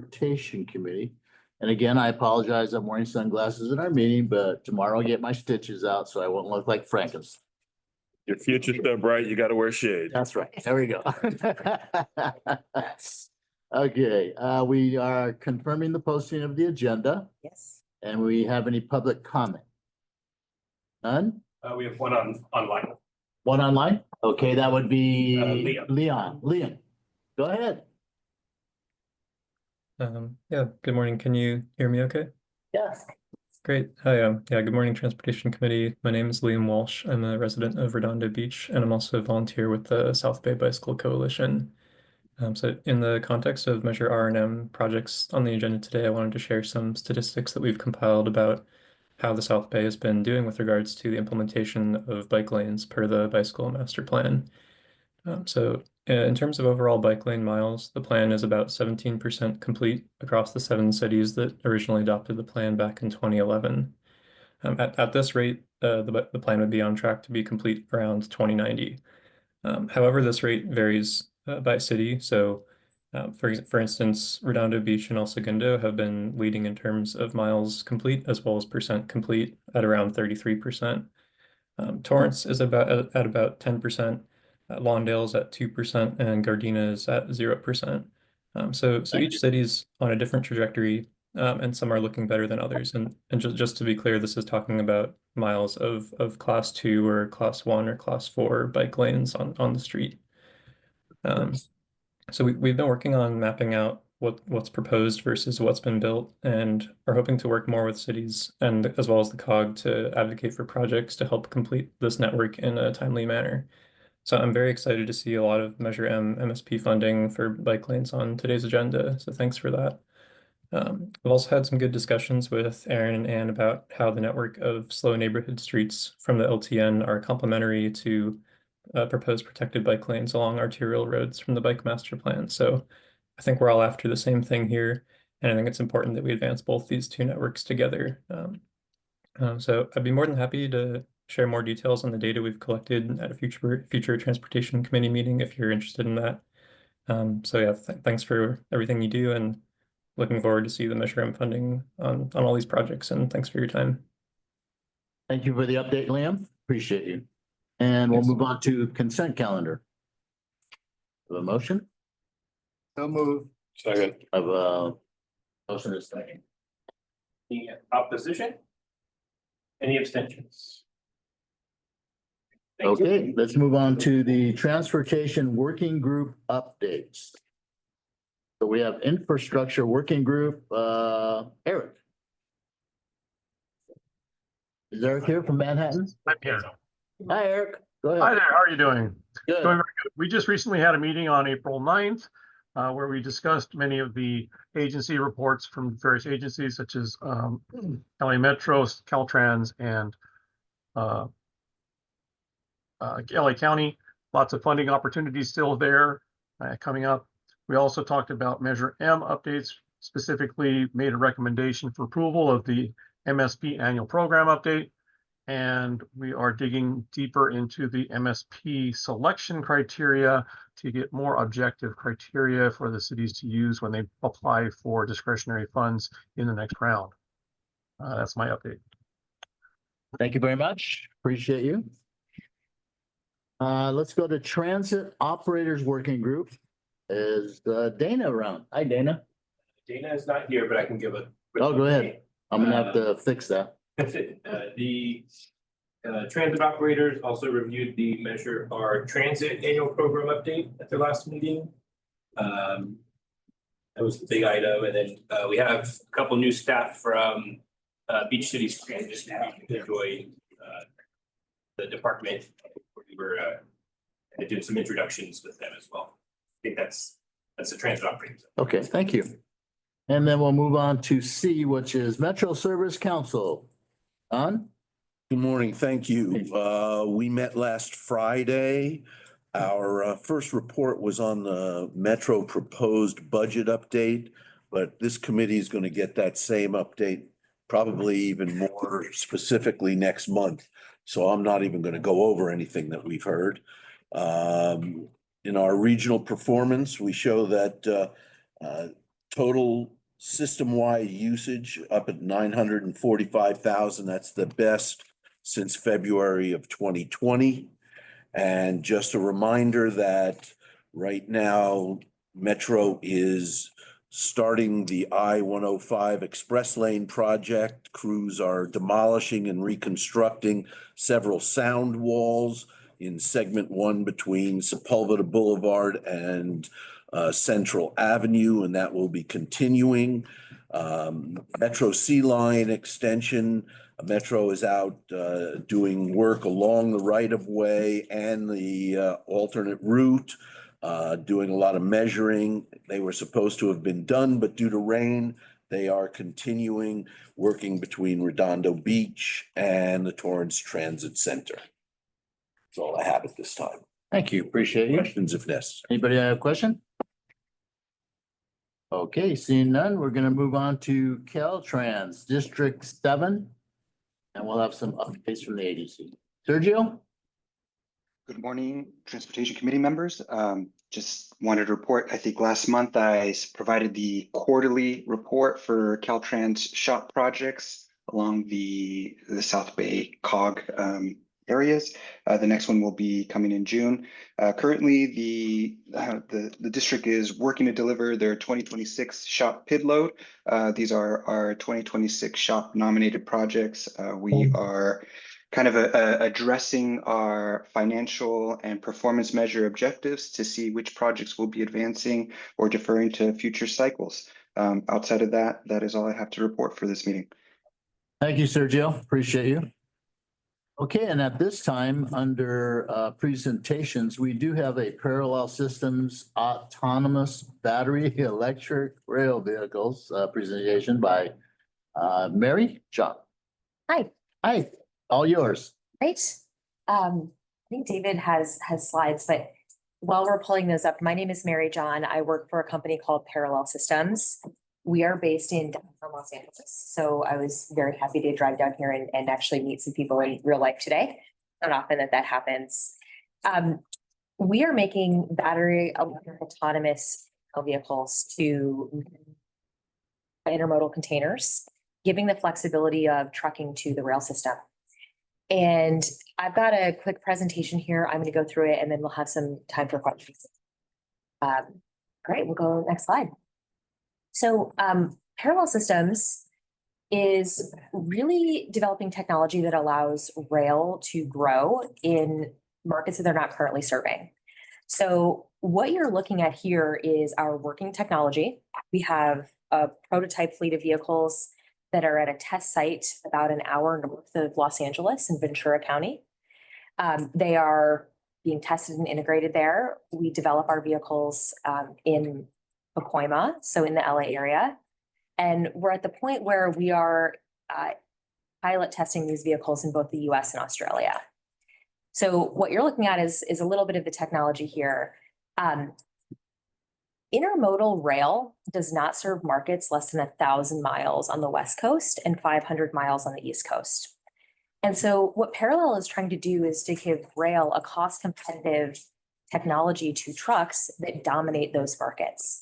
Transportation Committee. And again, I apologize, I'm wearing sunglasses in our meeting, but tomorrow I'll get my stitches out so I won't look like Frankenstein. Your future's so bright, you gotta wear shades. That's right. There we go. Okay, we are confirming the posting of the agenda. Yes. And we have any public comment? None? We have one online. One online? Okay, that would be Leon. Leon, go ahead. Yeah, good morning. Can you hear me okay? Yes. Great. Hi, yeah, good morning, Transportation Committee. My name is Liam Walsh. I'm a resident of Redondo Beach, and I'm also a volunteer with the South Bay Bicycle Coalition. So in the context of Measure R&M projects on the agenda today, I wanted to share some statistics that we've compiled about how the South Bay has been doing with regards to the implementation of bike lanes per the Bicycle Master Plan. So in terms of overall bike lane miles, the plan is about 17% complete across the 7 cities that originally adopted the plan back in 2011. At this rate, the plan would be on track to be complete around 2090. However, this rate varies by city. So for instance, Redondo Beach and El Segundo have been leading in terms of miles complete as well as percent complete at around 33%. Torrance is at about 10%. Lawndale is at 2% and Gardena is at 0%. So each city's on a different trajectory, and some are looking better than others. And just to be clear, this is talking about miles of class 2 or class 1 or class 4 bike lanes on the street. So we've been working on mapping out what's proposed versus what's been built, and are hoping to work more with cities and as well as the COG to advocate for projects to help complete this network in a timely manner. So I'm very excited to see a lot of Measure M MSP funding for bike lanes on today's agenda. So thanks for that. We've also had some good discussions with Aaron and Ann about how the network of slow neighborhood streets from the LTN are complementary to proposed protected bike lanes along arterial roads from the Bike Master Plan. So I think we're all after the same thing here, and I think it's important that we advance both these two networks together. So I'd be more than happy to share more details on the data we've collected at a future Transportation Committee meeting if you're interested in that. So yeah, thanks for everything you do, and looking forward to see the Measure M funding on all these projects, and thanks for your time. Thank you for the update, Liam. Appreciate you. And we'll move on to consent calendar. Of a motion? So move. Second. Of a motion is second. Any opposition? Any abstentions? Thank you. Okay, let's move on to the Transportation Working Group updates. So we have Infrastructure Working Group, Eric. Is Eric here from Manhattan? I'm here. Hi, Eric. Go ahead. Hi there. How are you doing? Good. Doing very good. We just recently had a meeting on April 9th where we discussed many of the agency reports from various agencies such as LA Metro, Caltrans, and LA County. Lots of funding opportunities still there coming up. We also talked about Measure M updates, specifically made a recommendation for approval of the MSP annual program update. And we are digging deeper into the MSP selection criteria to get more objective criteria for the cities to use when they apply for discretionary funds in the next round. That's my update. Thank you very much. Appreciate you. Let's go to Transit Operators Working Group. Is Dana around? Hi, Dana. Dana is not here, but I can give a. Oh, go ahead. I'm gonna have to fix that. The transit operators also reviewed the Measure R Transit annual program update at their last meeting. That was the big item, and then we have a couple new staff from Beach Cities Transit who enjoy the department. We were doing some introductions with them as well. I think that's the transit operators. Okay, thank you. And then we'll move on to C, which is Metro Service Council. Don? Good morning. Thank you. We met last Friday. Our first report was on the Metro proposed budget update, but this committee is going to get that same update, probably even more specifically next month. So I'm not even going to go over anything that we've heard. In our regional performance, we show that total System-wide usage up at 945,000. That's the best since February of 2020. And just a reminder that right now, Metro is starting the I-105 Express Lane project. Crews are demolishing and reconstructing several sound walls in segment 1 between Sepulveda Boulevard and Central Avenue, and that will be continuing. Metro C Line extension. Metro is out doing work along the right of way and the alternate route, doing a lot of measuring. They were supposed to have been done, but due to rain, they are continuing working between Redondo Beach and the Torrance Transit Center. That's all I have at this time. Thank you. Appreciate you. Questions if necessary. Anybody have a question? Okay, seeing none, we're gonna move on to Caltrans District 7. And we'll have some updates from the ADC. Sergio? Good morning, Transportation Committee members. Just wanted to report, I think last month I provided the quarterly report for Caltrans shop projects along the South Bay COG areas. The next one will be coming in June. Currently, the district is working to deliver their 2026 shop PID load. These are our 2026 shop nominated projects. We are kind of addressing our financial and performance measure objectives to see which projects will be advancing or deferring to future cycles. Outside of that, that is all I have to report for this meeting. Thank you, Sergio. Appreciate you. Okay, and at this time, under presentations, we do have a parallel systems autonomous battery electric rail vehicles presentation by Mary John. Hi. Hi, all yours. Great. I think David has slides, but while we're pulling those up, my name is Mary John. I work for a company called Parallel Systems. We are based in downtown Los Angeles. So I was very happy to drive down here and actually meet some people in real life today. Not often that happens. We are making battery electric autonomous vehicles to intermodal containers, giving the flexibility of trucking to the rail system. And I've got a quick presentation here. I'm going to go through it and then we'll have some time for questions. Great, we'll go next slide. So Parallel Systems is really developing technology that allows rail to grow in markets that they're not currently serving. So what you're looking at here is our working technology. We have a prototype fleet of vehicles that are at a test site about an hour north of Los Angeles in Ventura County. They are being tested and integrated there. We develop our vehicles in Pacoima, so in the LA area. And we're at the point where we are pilot testing these vehicles in both the US and Australia. So what you're looking at is a little bit of the technology here. Intermodal rail does not serve markets less than 1,000 miles on the West Coast and 500 miles on the East Coast. And so what Parallel is trying to do is to give rail a cost competitive technology to trucks that dominate those markets.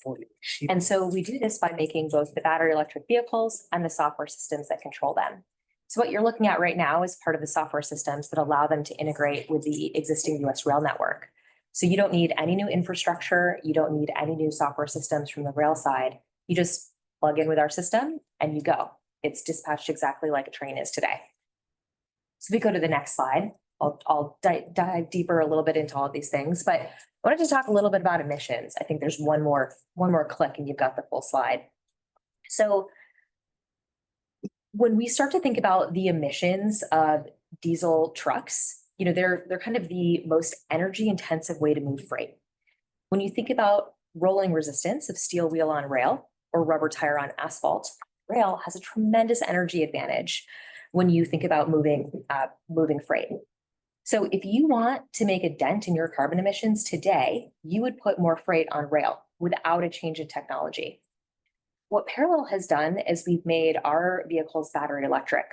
And so we do this by making both the battery electric vehicles and the software systems that control them. So what you're looking at right now is part of the software systems that allow them to integrate with the existing US rail network. So you don't need any new infrastructure. You don't need any new software systems from the rail side. You just plug in with our system and you go. It's dispatched exactly like a train is today. So we go to the next slide. I'll dive deeper a little bit into all of these things, but I wanted to talk a little bit about emissions. I think there's one more click and you've got the full slide. So when we start to think about the emissions of diesel trucks, you know, they're kind of the most energy intensive way to move freight. When you think about rolling resistance of steel wheel on rail or rubber tire on asphalt, rail has a tremendous energy advantage when you think about moving freight. So if you want to make a dent in your carbon emissions today, you would put more freight on rail without a change in technology. What Parallel has done is we've made our vehicles battery electric.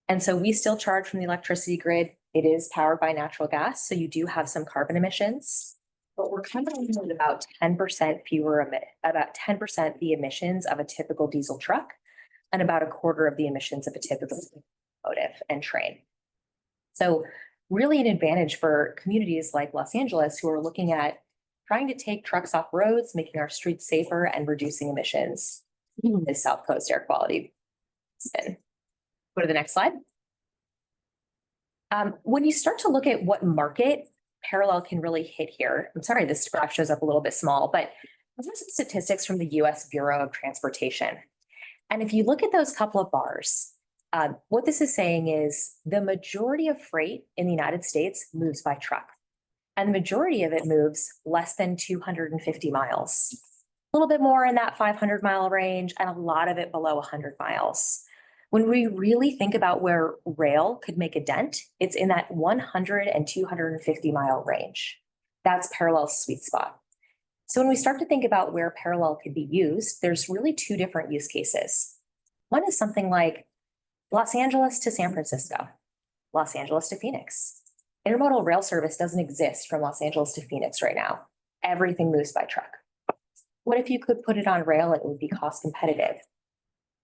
And so we still charge from the electricity grid. It is powered by natural gas, so you do have some carbon emissions. but we're coming in at about 10% about 10% the emissions of a typical diesel truck and about a quarter of the emissions of a typical locomotive and train. So really an advantage for communities like Los Angeles who are looking at trying to take trucks off roads, making our streets safer and reducing emissions in the South Coast air quality. Go to the next slide. When you start to look at what market Parallel can really hit here, I'm sorry, this graph shows up a little bit small, but these are some statistics from the US Bureau of Transportation. And if you look at those couple of bars, what this is saying is the majority of freight in the United States moves by truck. And the majority of it moves less than 250 miles. A little bit more in that 500-mile range and a lot of it below 100 miles. When we really think about where rail could make a dent, it's in that 100 and 250-mile range. That's Parallel's sweet spot. So when we start to think about where Parallel could be used, there's really two different use cases. One is something like Los Angeles to San Francisco, Los Angeles to Phoenix. Intermodal rail service doesn't exist from Los Angeles to Phoenix right now. Everything moves by truck. What if you could put it on rail and it would be cost competitive?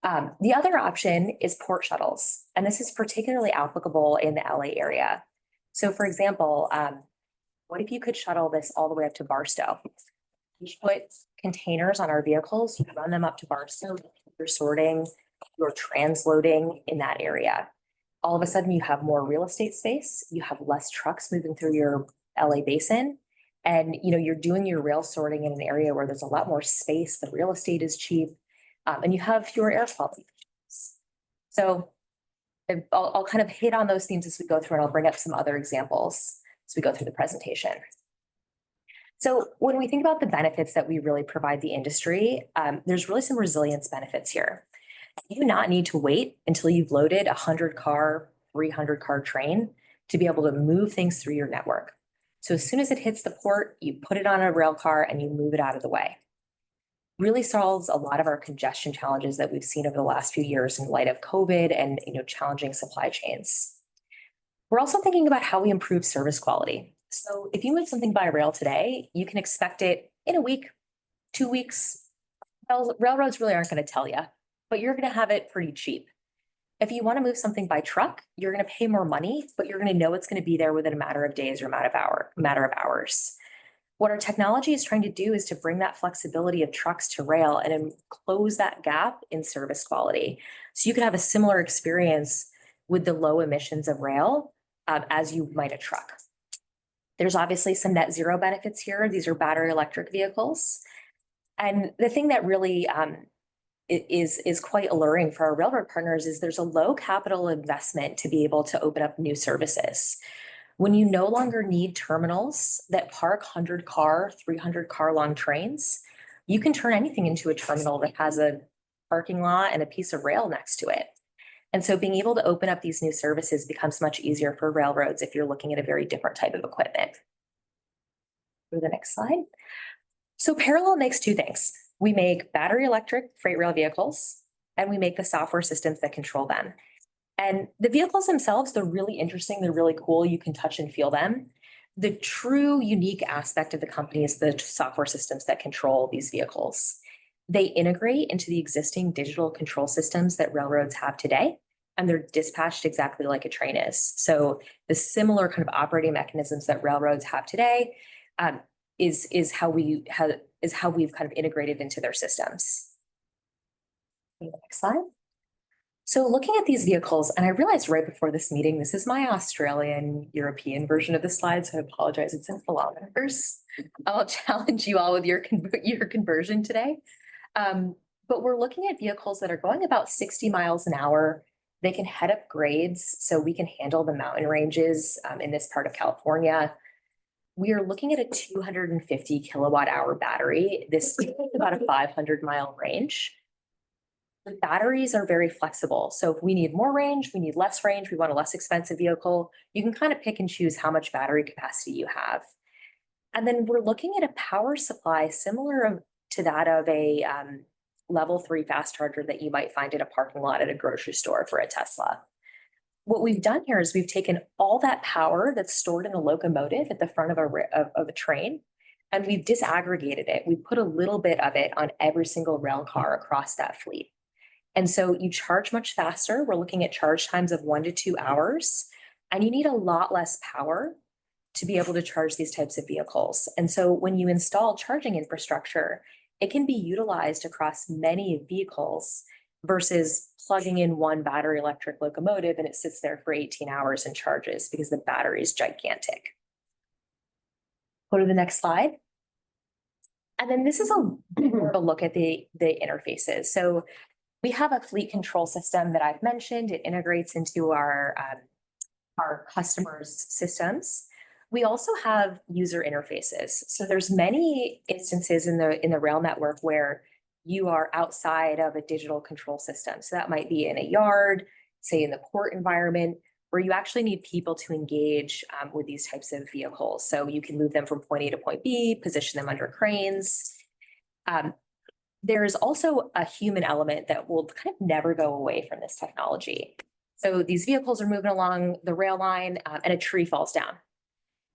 The other option is port shuttles, and this is particularly applicable in the LA area. So for example, what if you could shuttle this all the way up to Barstow? You put containers on our vehicles, you run them up to Barstow, you're sorting, you're transloading in that area. All of a sudden you have more real estate space, you have less trucks moving through your LA basin, and you're doing your rail sorting in an area where there's a lot more space, the real estate is cheap, and you have fewer air quality. So I'll kind of hit on those themes as we go through, and I'll bring up some other examples as we go through the presentation. So when we think about the benefits that we really provide the industry, there's really some resilience benefits here. You do not need to wait until you've loaded a 100-car, 300-car train to be able to move things through your network. So as soon as it hits the port, you put it on a rail car and you move it out of the way. Really solves a lot of our congestion challenges that we've seen over the last few years in light of COVID and challenging supply chains. We're also thinking about how we improve service quality. So if you move something by rail today, you can expect it in a week, 2 weeks. Railroads really aren't going to tell you, but you're going to have it pretty cheap. If you want to move something by truck, you're going to pay more money, but you're going to know it's going to be there within a matter of days or matter of hours. What our technology is trying to do is to bring that flexibility of trucks to rail and close that gap in service quality. So you could have a similar experience with the low emissions of rail as you might a truck. There's obviously some net zero benefits here. These are battery electric vehicles. And the thing that really is quite alluring for our railroad partners is there's a low capital investment to be able to open up new services. When you no longer need terminals that park 100-car, 300-car long trains, you can turn anything into a terminal that has a parking lot and a piece of rail next to it. And so being able to open up these new services becomes much easier for railroads if you're looking at a very different type of equipment. Go to the next slide. So Parallel makes two things. We make battery electric freight rail vehicles, and we make the software systems that control them. And the vehicles themselves, they're really interesting. They're really cool. You can touch and feel them. The true unique aspect of the company is the software systems that control these vehicles. They integrate into the existing digital control systems that railroads have today, and they're dispatched exactly like a train is. So the similar kind of operating mechanisms that railroads have today is how we've kind of integrated into their systems. Next slide. So looking at these vehicles, and I realized right before this meeting, this is my Australian European version of the slide, so I apologize, it's in kilometers. I'll challenge you all with your conversion today. But we're looking at vehicles that are going about 60 miles an hour. They can head up grades, so we can handle the mountain ranges in this part of California. We are looking at a 250 kilowatt hour battery. This is about a 500-mile range. The batteries are very flexible. So if we need more range, we need less range, we want a less expensive vehicle, you can kind of pick and choose how much battery capacity you have. And then we're looking at a power supply similar to that of a level 3 fast charger that you might find in a parking lot at a grocery store for a Tesla. What we've done here is we've taken all that power that's stored in a locomotive at the front of a train, and we've disaggregated it. We put a little bit of it on every single rail car across that fleet. And so you charge much faster. We're looking at charge times of 1 to 2 hours, and you need a lot less power to be able to charge these types of vehicles. And so when you install charging infrastructure, it can be utilized across many vehicles versus plugging in one battery electric locomotive and it sits there for 18 hours and charges because the battery is gigantic. Go to the next slide. And then this is a look at the interfaces. So we have a fleet control system that I've mentioned. It integrates into our customers' systems. We also have user interfaces. So there's many instances in the rail network where you are outside of a digital control system. So that might be in a yard, say in the port environment, where you actually need people to engage with these types of vehicles. So you can move them from point A to point B, position them under cranes. There's also a human element that will kind of never go away from this technology. So these vehicles are moving along the rail line and a tree falls down.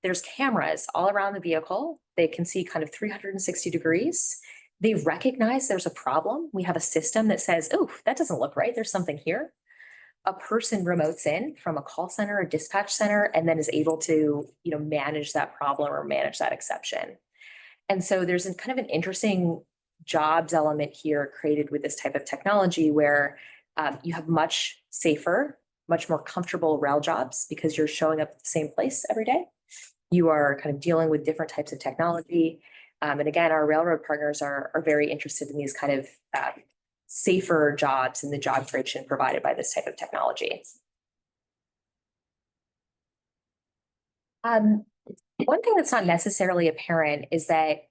There's cameras all around the vehicle. They can see kind of 360 degrees. They recognize there's a problem. We have a system that says, oh, that doesn't look right. There's something here. A person remotes in from a call center or dispatch center and then is able to, manage that problem or manage that exception. And so there's kind of an interesting jobs element here created with this type of technology where you have much safer, much more comfortable rail jobs because you're showing up at the same place every day. You are kind of dealing with different types of technology. And again, our railroad partners are very interested in these kind of safer jobs and the job creation provided by this type of technology. One thing that's not necessarily apparent is that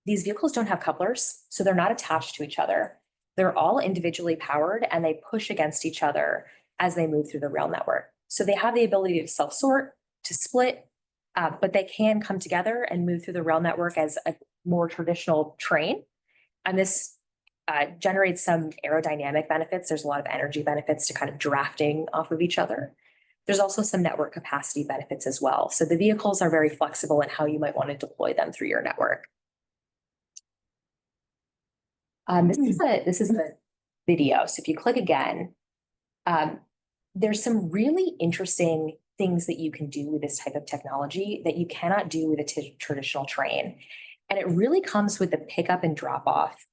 these vehicles don't have couplers, so they're not attached to each other. They're all individually powered and they push against each other as they move through the rail network. So they have the ability to self-sort, to split, but they can come together and move through the rail network as a more traditional train. And this generates some aerodynamic benefits. There's a lot of energy benefits to kind of drafting off of each other. There's also some network capacity benefits as well. So the vehicles are very flexible in how you might want to deploy them through your network. This is a video. So if you click again, there's some really interesting things that you can do with this type of technology that you cannot do with a traditional train. And it really comes with the pickup and drop off,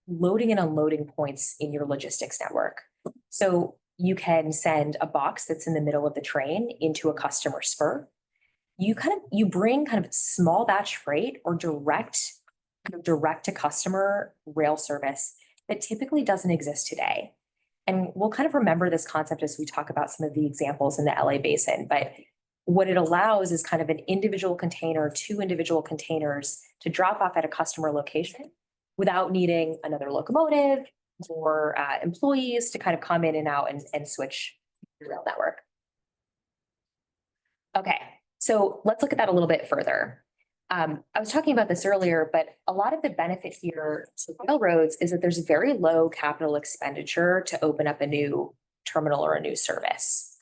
loading and unloading points in your logistics network. So you can send a box that's in the middle of the train into a customer spur. You bring kind of small batch freight or direct to customer rail service that typically doesn't exist today. And we'll kind of remember this concept as we talk about some of the examples in the LA basin, but what it allows is kind of an individual container, 2 individual containers to drop off at a customer location without needing another locomotive or employees to kind of come in and out and switch the rail network. Okay, so let's look at that a little bit further. I was talking about this earlier, but a lot of the benefit here to railroads is that there's very low capital expenditure to open up a new terminal or a new service.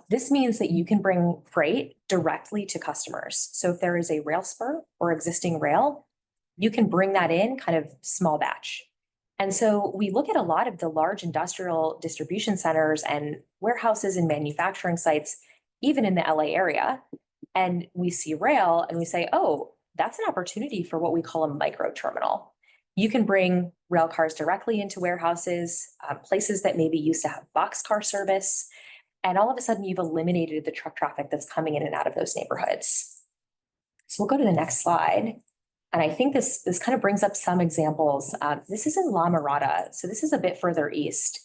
This means that you can bring freight directly to customers. So if there is a rail spur or existing rail, you can bring that in kind of small batch. And so we look at a lot of the large industrial distribution centers and warehouses and manufacturing sites, even in the LA area, and we see rail and we say, oh, that's an opportunity for what we call a micro terminal. You can bring rail cars directly into warehouses, places that maybe used to have boxcar service, and all of a sudden you've eliminated the truck traffic that's coming in and out of those neighborhoods. So we'll go to the next slide. And I think this kind of brings up some examples. This is in La Mirada, so this is a bit further east,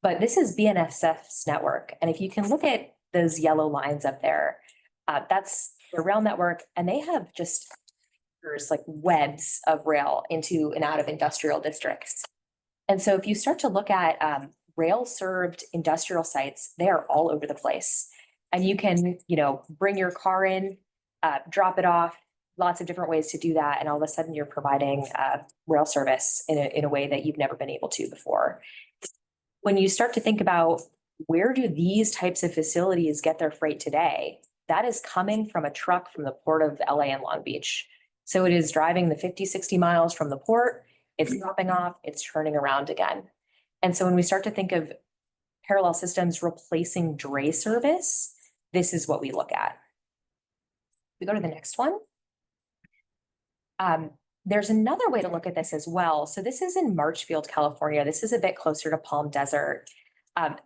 but this is BNSF's network. And if you can look at those yellow lines up there, that's the rail network, and they have just there's like webs of rail into and out of industrial districts. And so if you start to look at rail served industrial sites, they are all over the place. And you can, bring your car in, drop it off, lots of different ways to do that. And all of a sudden you're providing rail service in a way that you've never been able to before. When you start to think about where do these types of facilities get their freight today, that is coming from a truck from the port of LA and Long Beach. So it is driving the 50, 60 miles from the port, it's dropping off, it's turning around again. And so when we start to think of parallel systems replacing dray service, this is what we look at. We go to the next one. There's another way to look at this as well. So this is in Marchfield, California. This is a bit closer to Palm Desert.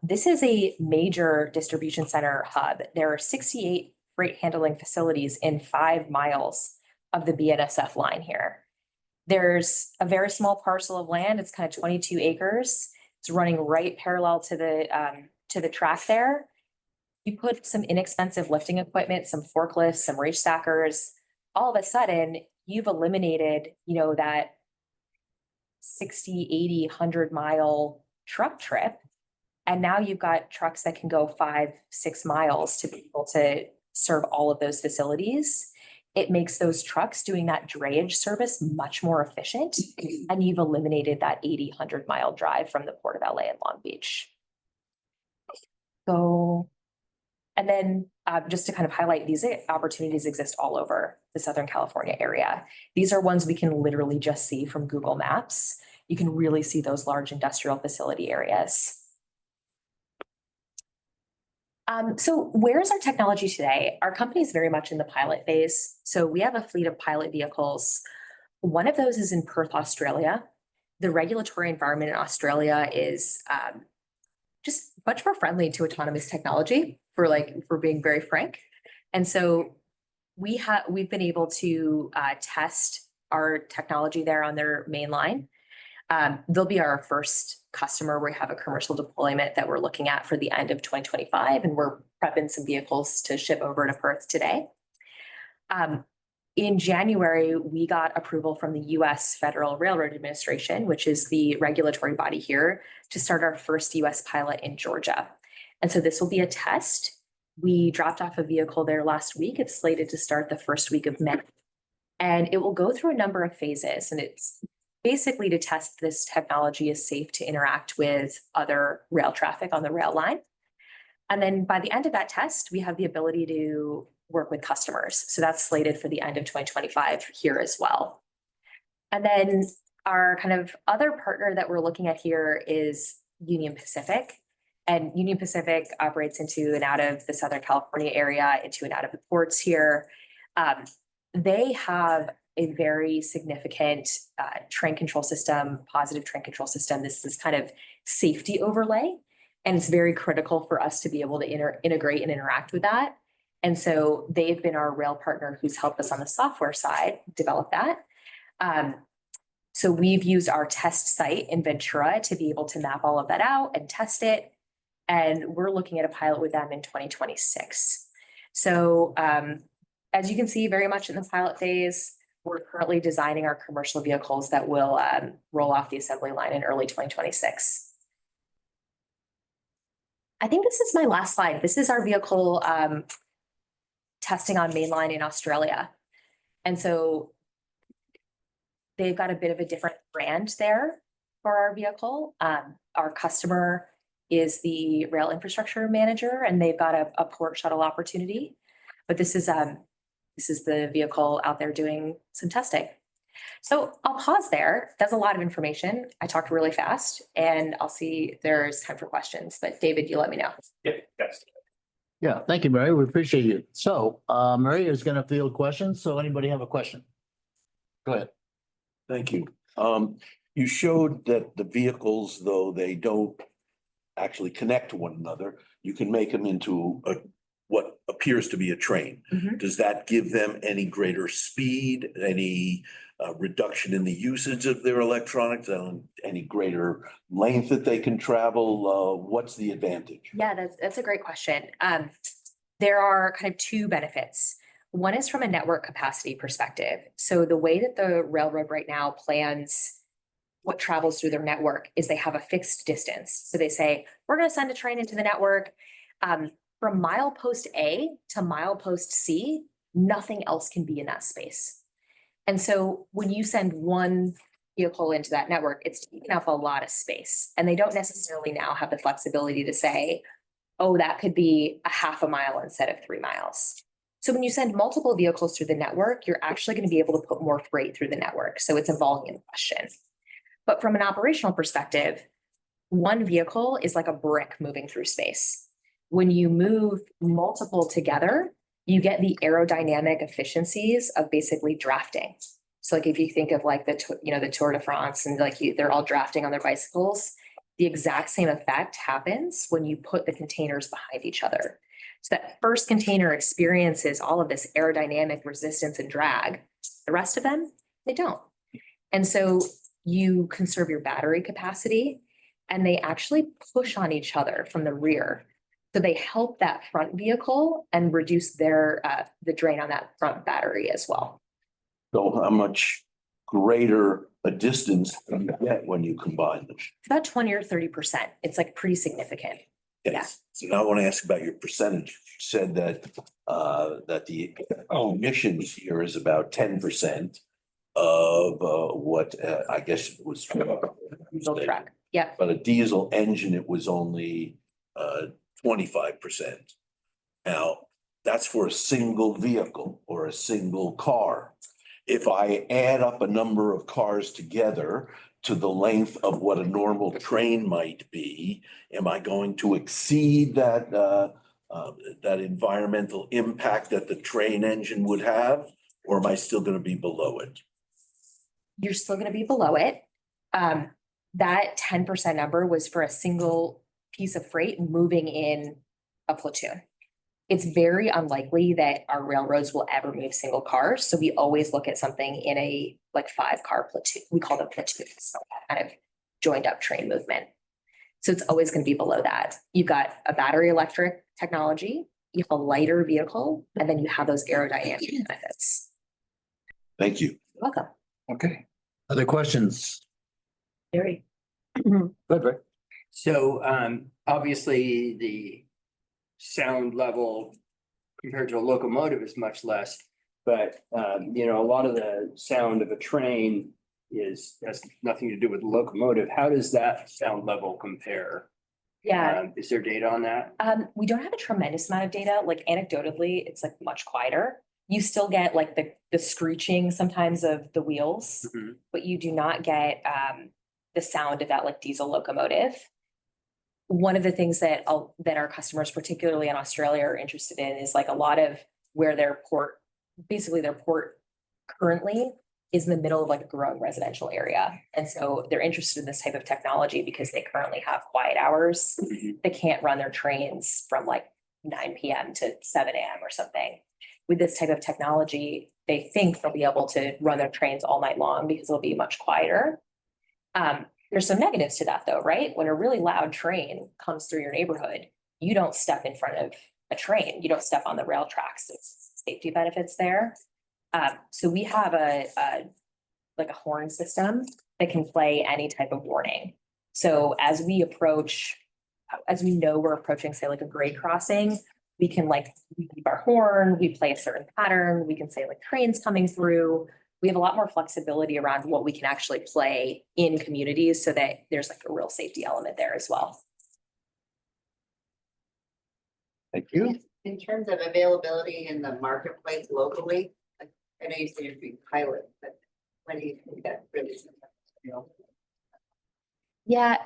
This is a major distribution center hub. There are 68 freight handling facilities in 5 miles of the BNSF line here. There's a very small parcel of land. It's kind of 22 acres. It's running right parallel to the track there. You put some inexpensive lifting equipment, some forklifts, some reach stackers, all of a sudden you've eliminated, that 60, 80, 100-mile truck trip. And now you've got trucks that can go 5, 6 miles to be able to serve all of those facilities. It makes those trucks doing that drayage service much more efficient. And you've eliminated that 80, 100-mile drive from the port of LA and Long Beach. And then just to kind of highlight, these opportunities exist all over the Southern California area. These are ones we can literally just see from Google Maps. You can really see those large industrial facility areas. So where's our technology today? Our company is very much in the pilot phase. So we have a fleet of pilot vehicles. One of those is in Perth, Australia. The regulatory environment in Australia is just much more friendly to autonomous technology, for being very frank. And so we've been able to test our technology there on their main line. They'll be our first customer. We have a commercial deployment that we're looking at for the end of 2025, and we're prepping some vehicles to ship over to Perth today. In January, we got approval from the US Federal Railroad Administration, which is the regulatory body here, to start our first US pilot in Georgia. And so this will be a test. We dropped off a vehicle there last week. It's slated to start the first week of May. And it will go through a number of phases. And it's basically to test this technology is safe to interact with other rail traffic on the rail line. And then by the end of that test, we have the ability to work with customers. So that's slated for the end of 2025 here as well. And then our kind of other partner that we're looking at here is Union Pacific. And Union Pacific operates into and out of the Southern California area, into and out of the ports here. They have a very significant train control system, positive train control system. This is kind of safety overlay. And it's very critical for us to be able to integrate and interact with that. And so they've been our rail partner who's helped us on the software side develop that. So we've used our test site in Ventura to be able to map all of that out and test it. And we're looking at a pilot with them in 2026. So as you can see, very much in the pilot phase, we're currently designing our commercial vehicles that will roll off the assembly line in early 2026. I think this is my last slide. This is our vehicle testing on mainline in Australia. And so they've got a bit of a different brand there for our vehicle. Our customer is the rail infrastructure manager, and they've got a port shuttle opportunity. But this is the vehicle out there doing some testing. So I'll pause there. That's a lot of information. I talked really fast, and I'll see if there's time for questions. But David, you let me know. Yeah, yes. Yeah, thank you, Mary. We appreciate you. So Mary is going to field questions. So anybody have a question? Go ahead. Thank you. You showed that the vehicles, though they don't actually connect to one another, you can make them into what appears to be a train. Mhm. Does that give them any greater speed, any reduction in the usage of their electronics, any greater length that they can travel? What's the advantage? Yeah, that's a great question. There are kind of two benefits. One is from a network capacity perspective. So the way that the railroad right now plans what travels through their network is they have a fixed distance. So they say, we're going to send a train into the network. From milepost A to milepost C, nothing else can be in that space. And so when you send one vehicle into that network, it's taking up a lot of space. And they don't necessarily now have the flexibility to say, oh, that could be a half a mile instead of 3 miles. So when you send multiple vehicles through the network, you're actually going to be able to put more freight through the network. So it's a volume question. But from an operational perspective, one vehicle is like a brick moving through space. When you move multiple together, you get the aerodynamic efficiencies of basically drafting. So like if you think of like the Tour de France and like they're all drafting on their bicycles, the exact same effect happens when you put the containers behind each other. So that first container experiences all of this aerodynamic resistance and drag. The rest of them, they don't. And so you conserve your battery capacity and they actually push on each other from the rear. So they help that front vehicle and reduce the drain on that front battery as well. So how much greater a distance do you get when you combine them? It's about 20 or 30%. It's like pretty significant. Yeah. So now I want to ask about your percentage. You said that the emissions here is about 10% of what I guess it was. Diesel truck. Yeah. But a diesel engine, it was only 25%. Now, that's for a single vehicle or a single car. If I add up a number of cars together to the length of what a normal train might be, am I going to exceed that environmental impact that the train engine would have? Or am I still going to be below it? You're still going to be below it. That 10% number was for a single piece of freight moving in a platoon. It's very unlikely that our railroads will ever move single cars. So we always look at something in a like 5-car platoon. We call them platoons, so kind of joined up train movement. So it's always going to be below that. You've got a battery electric technology, you have a lighter vehicle, and then you have those aerodynamic benefits. Thank you. You're welcome. Okay. Other questions? Gary. Good, Rick. So obviously the sound level compared to a locomotive is much less, but a lot of the sound of a train has nothing to do with the locomotive. How does that sound level compare? Yeah. Is there data on that? We don't have a tremendous amount of data. Like anecdotally, it's like much quieter. You still get like the screeching sometimes of the wheels, but you do not get the sound of that like diesel locomotive. One of the things that our customers, particularly in Australia, are interested in is like a lot of where their port currently is in the middle of like a growing residential area. And so they're interested in this type of technology because they currently have quiet hours. They can't run their trains from like 9 p.m. to 7 a.m. or something. With this type of technology, they think they'll be able to run their trains all night long because it'll be much quieter. There's some negatives to that though, right? When a really loud train comes through your neighborhood, you don't step in front of a train. You don't step on the rail tracks. There's safety benefits there. So we have a horn system that can play any type of warning. So as we know we're approaching, say, like a grade crossing, we can we keep our horn, we play a certain pattern, we can say like trains coming through. We have a lot more flexibility around what we can actually play in communities so that there's like a real safety element there as well. Thank you. In terms of availability in the marketplace locally, I know you said you'd be pilot, but when do you think that really? Yeah,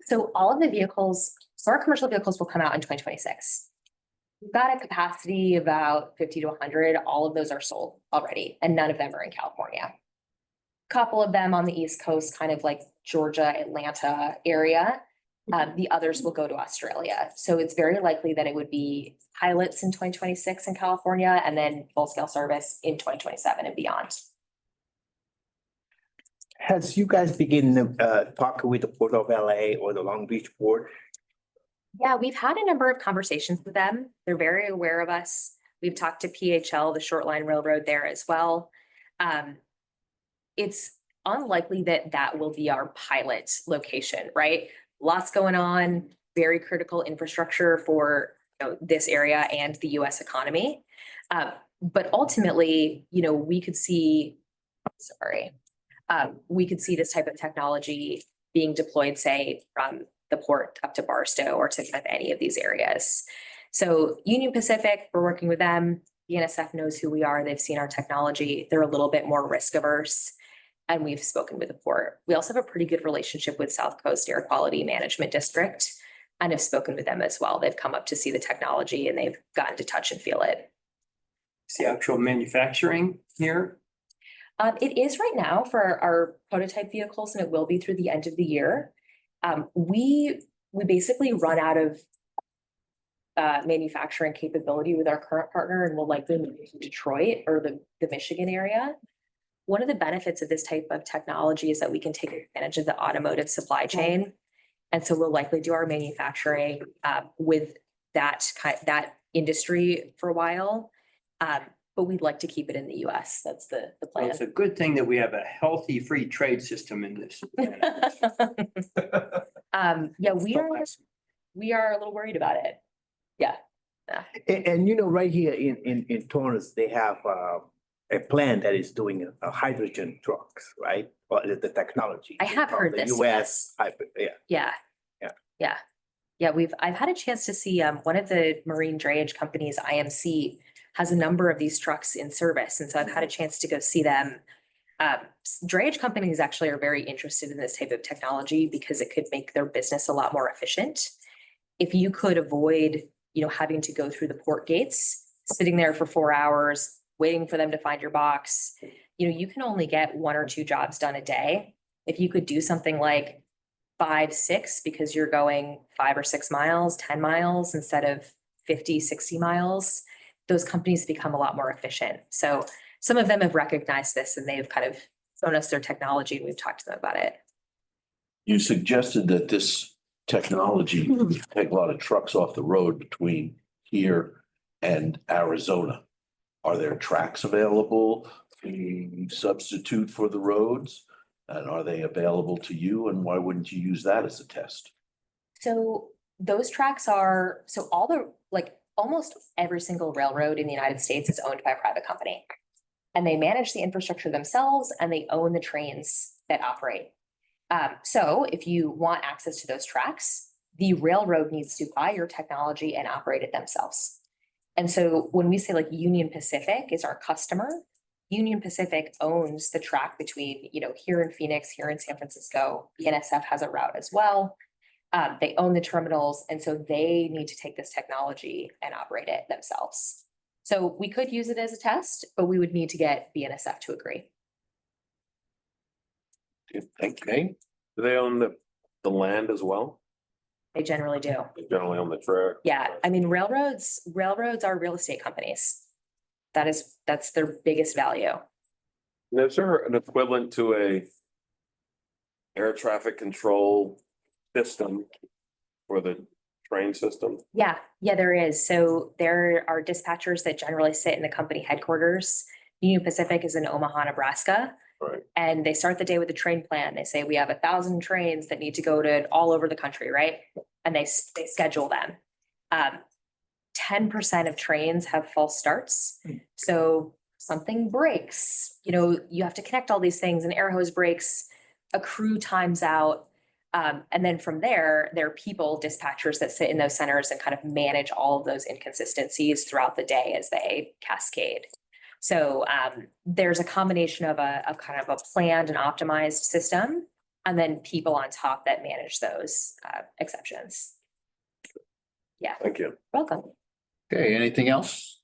so all of the vehicles, so our commercial vehicles will come out in 2026. We've got a capacity about 50 to 100. All of those are sold already, and none of them are in California. A couple of them on the East Coast, kind of like Georgia, Atlanta area. The others will go to Australia. So it's very likely that it would be pilots in 2026 in California and then full-scale service in 2027 and beyond. Has you guys begin talking with the Port of LA or the Long Beach Port? Yeah, we've had a number of conversations with them. They're very aware of us. We've talked to PHL, the short line railroad there as well. It's unlikely that will be our pilot location, right? Lots going on, very critical infrastructure for this area and the US economy. But ultimately, we could see this type of technology being deployed, say, from the port up to Barstow or to kind of any of these areas. So Union Pacific, we're working with them. BNSF knows who we are. They've seen our technology. They're a little bit more risk averse. And we've spoken with the port. We also have a pretty good relationship with South Coast Air Quality Management District and have spoken with them as well. They've come up to see the technology and they've gotten to touch and feel it. Is the actual manufacturing here? It is right now for our prototype vehicles, and it will be through the end of the year. We basically run out of manufacturing capability with our current partner, and we'll likely move to Detroit or the Michigan area. One of the benefits of this type of technology is that we can take advantage of the automotive supply chain. And so we'll likely do our manufacturing with that industry for a while. But we'd like to keep it in the US. That's the Well, plan. it's a good thing that we have a healthy free trade system in this. Yeah, we are a little worried about it. Yeah. And you know, right here in Torrance, they have a plant that is doing hydrogen trucks, right? Or the technology. I have heard The this, US, yeah. Yeah. Yeah. Yeah. Yeah, I've had a chance to see one of the marine drayage companies, IMC, has a number of these trucks in service. And so I've had a chance to go see them. Drayage companies actually are very interested in this type of technology because it could make their business a lot more efficient. If you could avoid, having to go through the port gates, sitting there for 4 hours, waiting for them to find your box, you can only get 1 or 2 jobs done a day. If you could do something like 5, 6, because you're going 5 or 6 miles, 10 miles instead of 50, 60 miles, those companies become a lot more efficient. So some of them have recognized this and they've kind of shown us their technology and we've talked to them about it. You suggested that this technology would take a lot of trucks off the road between here and Arizona. Are there tracks available to substitute for the roads? And are they available to you? And why wouldn't you use that as a test? So those tracks are, almost every single railroad in the United States is owned by a private company. And they manage the infrastructure themselves and they own the trains that operate. So if you want access to those tracks, the railroad needs to buy your technology and operate it themselves. And so when we say Union Pacific is our customer, Union Pacific owns the track between, here in Phoenix, here in San Francisco. BNSF has a route as well. They own the terminals, and so they need to take this technology and operate it themselves. So we could use it as a test, but we would need to get BNSF to agree. Okay. Do they own the land as well? They generally do. They generally own the track? Yeah, I mean, railroads are real estate companies. That's their biggest value. And is there an equivalent to a air traffic control system for the train system? Yeah, there is. So there are dispatchers that generally sit in the company headquarters. Union Pacific is in Omaha, Nebraska. Right. And they start the day with a train plan. They say we have 1,000 trains that need to go to all over the country, right? And they schedule them. 10% of trains have false starts. So something breaks, you have to connect all these things, and air hose breaks, a crew times out. And then from there are people, dispatchers that sit in those centers and kind of manage all of those inconsistencies throughout the day as they cascade. So there's a combination of a kind of a planned and optimized system, and then people on top that manage those exceptions. Yeah. Thank you. Welcome. Okay, anything else?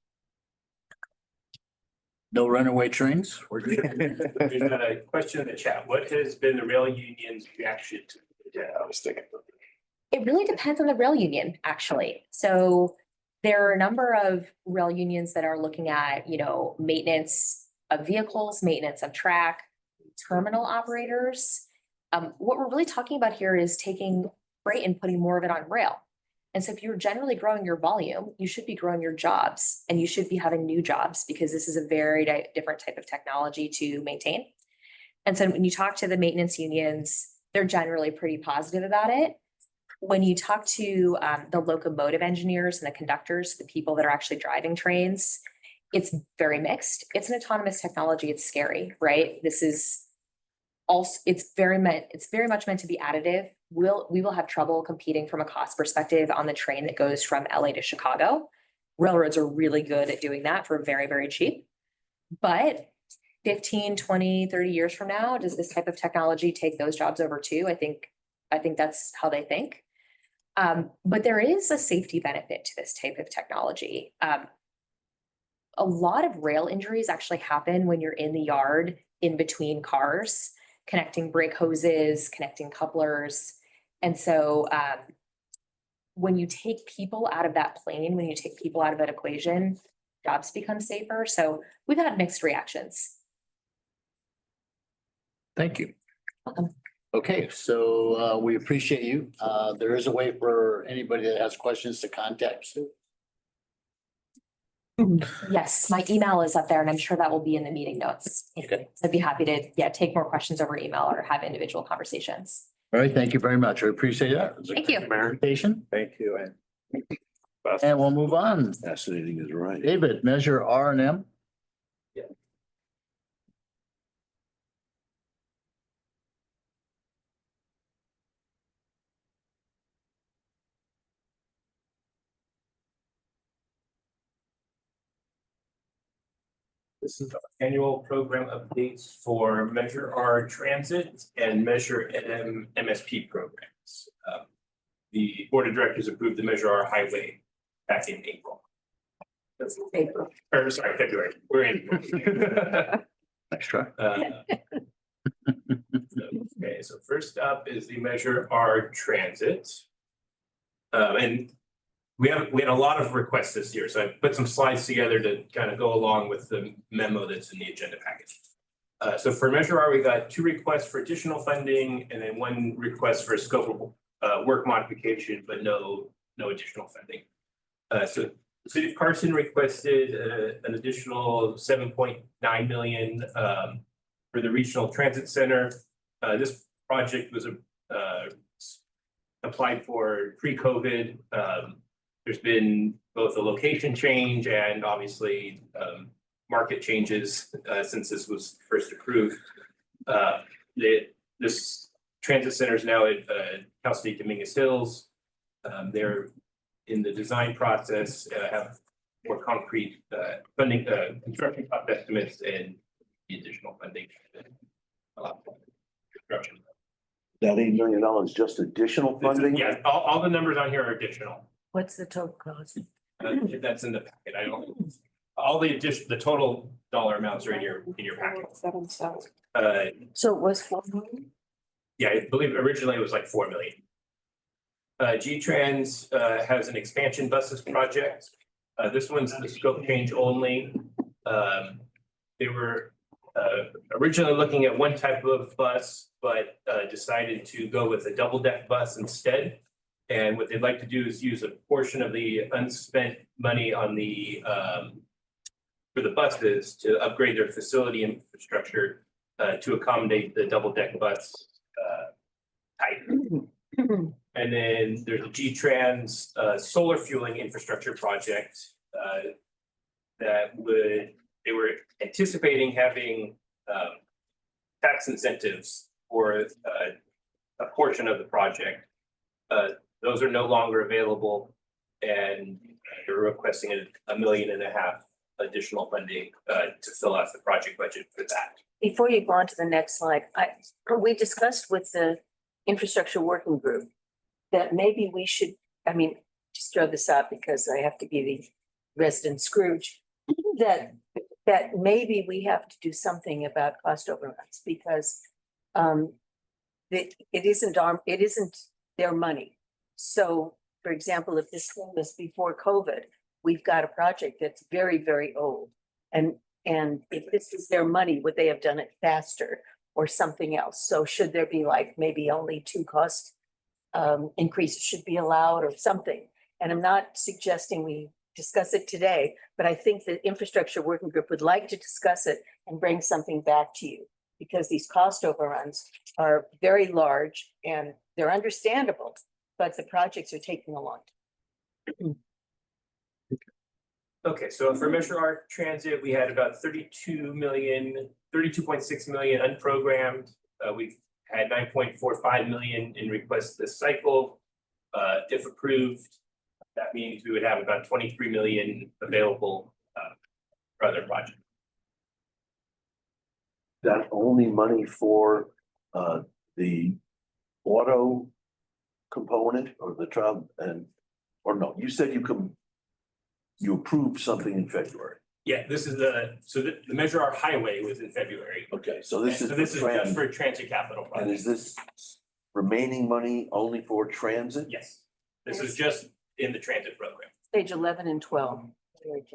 No runaway trains? We're good. There's a question in the chat. What has been the rail union's reaction to? Yeah, I was thinking. It really depends on the rail union, actually. So there are a number of rail unions that are looking at, maintenance of vehicles, maintenance of track, terminal operators. What we're really talking about here is taking freight and putting more of it on rail. And so if you're generally growing your volume, you should be growing your jobs, and you should be having new jobs, because this is a very different type of technology to maintain. And so when you talk to the maintenance unions, they're generally pretty positive about it. When you talk to the locomotive engineers and the conductors, the people that are actually driving trains, it's very mixed. It's an autonomous technology. It's scary, right? This is also, it's very much meant to be additive. We will have trouble competing from a cost perspective on the train that goes from LA to Chicago. Railroads are really good at doing that for very, very cheap. But 15, 20, 30 years from now, does this type of technology take those jobs over too? I think that's how they think. But there is a safety benefit to this type of technology. A lot of rail injuries actually happen when you're in the yard in between cars, connecting brake hoses, connecting couplers. And so when you take people out of that plane, when you take people out of that equation, jobs become safer. So we've had mixed reactions. Thank you. Welcome. Okay, so we appreciate you. There is a way for anybody that has questions to contact Sue. Yes, my email is up there and I'm sure that will be in the meeting notes. Okay. So I'd be happy to, take more questions over email or have individual conversations. All right, thank you very much. I appreciate that. It was a Thank you. great presentation. Thank you. And we'll move on. Fascinating is right. David, measure R and M. This is our annual program updates for Measure R Transit and Measure M MSP programs. The Board of Directors approved the Measure R Highway back in April. That's April, or sorry, February. We're in. Nice try. Okay, so first up is the Measure R Transit. And we had a lot of requests this year, so I put some slides together to kind of go along with the memo that's in the agenda package. So for Measure R, we got 2 requests for additional funding and then 1 request for a scope of work modification, but no additional funding. So the City of Carson requested an additional $7.9 million for the Regional Transit Center. This project was applied for pre-COVID. There's been both a location change and obviously market changes since this was first approved. This transit center is now at Cal State Dominguez Hills. They're in the design process, have more concrete funding, construction cost estimates and the additional funding. Construction. That $8 million just additional funding? Yeah, all the numbers on here are additional. What's the total cost? That's in the packet. I don't, all the total dollar amounts are in your packet. So it was 4 million? Yeah, I believe originally it was like 4 million. G-Trans has an expansion buses project. This one's the scope change only. They were originally looking at one type of bus, but decided to go with a double deck bus instead. And what they'd like to do is use a portion of the unspent money on the for the buses to upgrade their facility infrastructure to accommodate the double deck bus type. And then there's a G-Trans solar fueling infrastructure project that they were anticipating having tax incentives for a portion of the project. Those are no longer available, and they're requesting $1.5 million additional funding to fill out the project budget for that. Before you go on to the next slide, we discussed with the infrastructure working group that maybe we should, just throw this out because I have to be the resident Scrooge, that maybe we have to do something about cost overruns because it isn't their money. So, for example, if this thing was before COVID, we've got a project that's very, very old. And if this is their money, would they have done it faster or something else? So should there be like maybe only 2 cost increases should be allowed or something? And I'm not suggesting we discuss it today, but I think the infrastructure working group would like to discuss it and bring something back to you because these cost overruns are very large and they're understandable, but the projects are taking a long time. Okay, so for Measure R Transit, we had about 32.6 million unprogrammed. We've had 9.45 million in requests this cycle. If approved, that means we would have about 23 million available for other projects. That only money for the auto component or the child or no, you said you approved something in February. Yeah, this is the Measure R Highway was in February. Okay, so this is. So this is just for transit capital And is projects. this remaining money only for transit? Yes, this is just in the transit program. Page 11 and 12.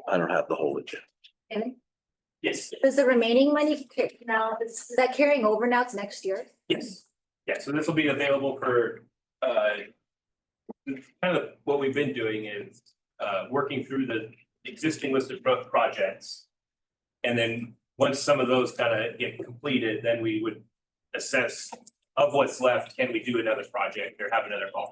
I don't have the whole agenda. And Yes, is the remaining money now, is that carrying over now to next year? yes. Yeah, so this will be available for kind of what we've been doing is working through the existing list of projects. And then once some of those kind of get completed, then we would assess of what's left, can we do another project or have another call?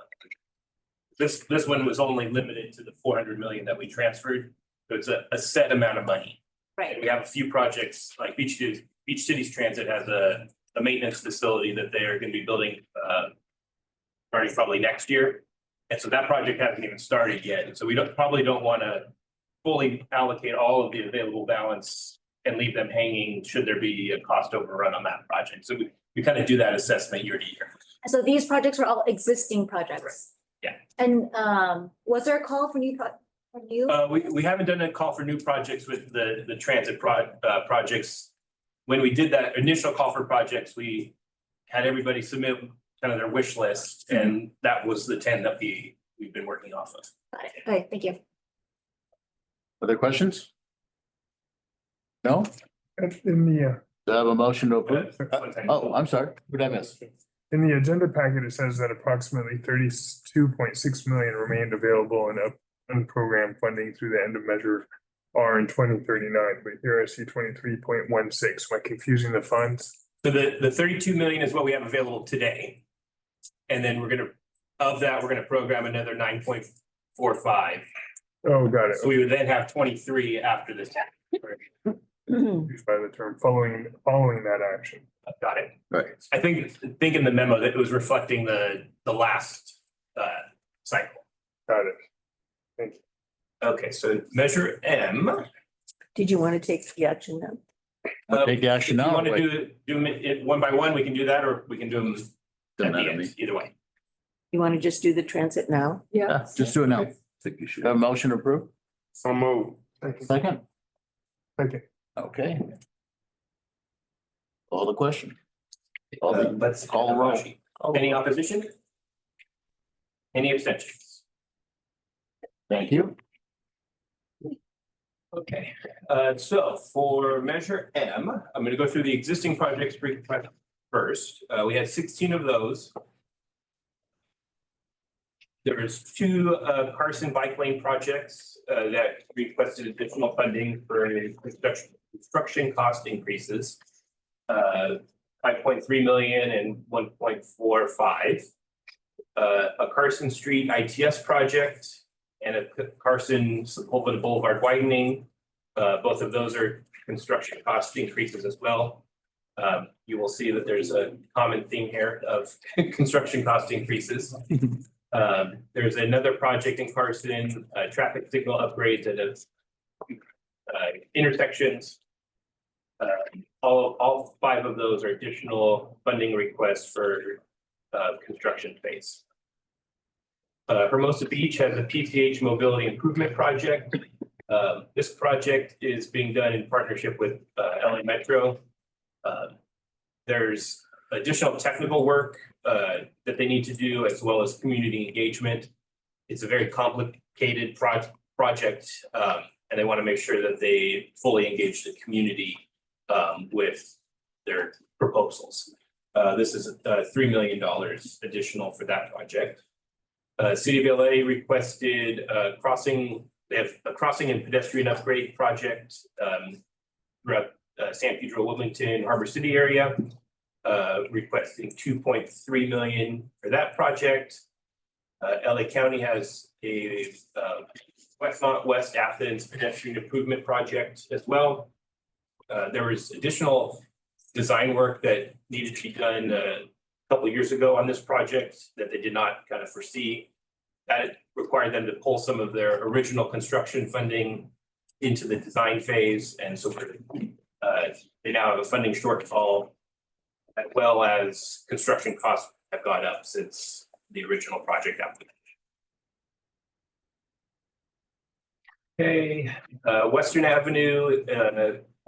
This one was only limited to the 400 million that we transferred. So it's a set amount of money. Right. And we have a few projects like Beach Cities Transit has a maintenance facility that they are going to be building starting probably next year. And so that project hasn't even started yet. And so we probably don't want to fully allocate all of the available balance and leave them hanging should there be a cost overrun on that project. So we kind of do that assessment year to year. So these projects are all existing projects? Yeah. And was there a call for new We haven't done a call for new projects with the transit projects. When we did that initial call for projects, we had everybody submit kind of their wish list, and that was the 10 that we've been working off of. Got it. Okay, thank you. Other questions? No? In the, Do I have a motion to approve? One second. Oh, I'm sorry. What did I miss? in the agenda packet, it says that approximately 32.6 million remained available in unprogrammed funding through the end of Measure R in 2039, but here I see 23.16. Am I confusing the funds? So the 32 million is what we have available today. And then we're gonna program another 9.45. Oh, got it. So we would then have 23 after this. Used by the term following that action. Got it. Right. I think in the memo that it was reflecting the last cycle. Got it. Thank you. Okay, so Measure M. Did you want to take the action now? I'll take the action If you now. want to Wait. do it one by one, we can do that, or we can do them Doesn't at the matter to end, me. either way. You want to just do the transit now? Yeah, just do it now. I think you should. Have a motion approved? So move. Second? Second. Okay. Call the question. Call the- Let's call the roll. Any opposition? Any abstentions? Thank you. Okay, so for Measure M, I'm gonna go through the existing projects first. We had 16 of those. There's two Carson bike lane projects that requested additional funding for construction cost increases. 5.3 million and 1.45. A Carson Street ITS project and a Carson Sepulveda Boulevard widening. Both of those are construction cost increases as well. You will see that there's a common theme here of construction cost increases. There's another project in Carson, traffic signal upgrades at intersections. All five of those are additional funding requests for construction phase. Hermosa Beach has a PCH mobility improvement project. This project is being done in partnership with LA Metro. There's additional technical work that they need to do, as well as community engagement. It's a very complicated project, and they want to make sure that they fully engage the community with their proposals. This is $3 million additional for that project. City of LA requested they have a crossing and pedestrian upgrade project throughout San Pedro, Wilmington, Harbor City area, requesting 2.3 million for that project. LA County has a Westmont West Athens pedestrian improvement project as well. There was additional design work that needed to be done a couple of years ago on this project that they did not kind of foresee. that required them to pull some of their original construction funding into the design phase, and so they now have a funding shortfall, as well as construction costs have gone up since the original project application. Okay, Western Avenue,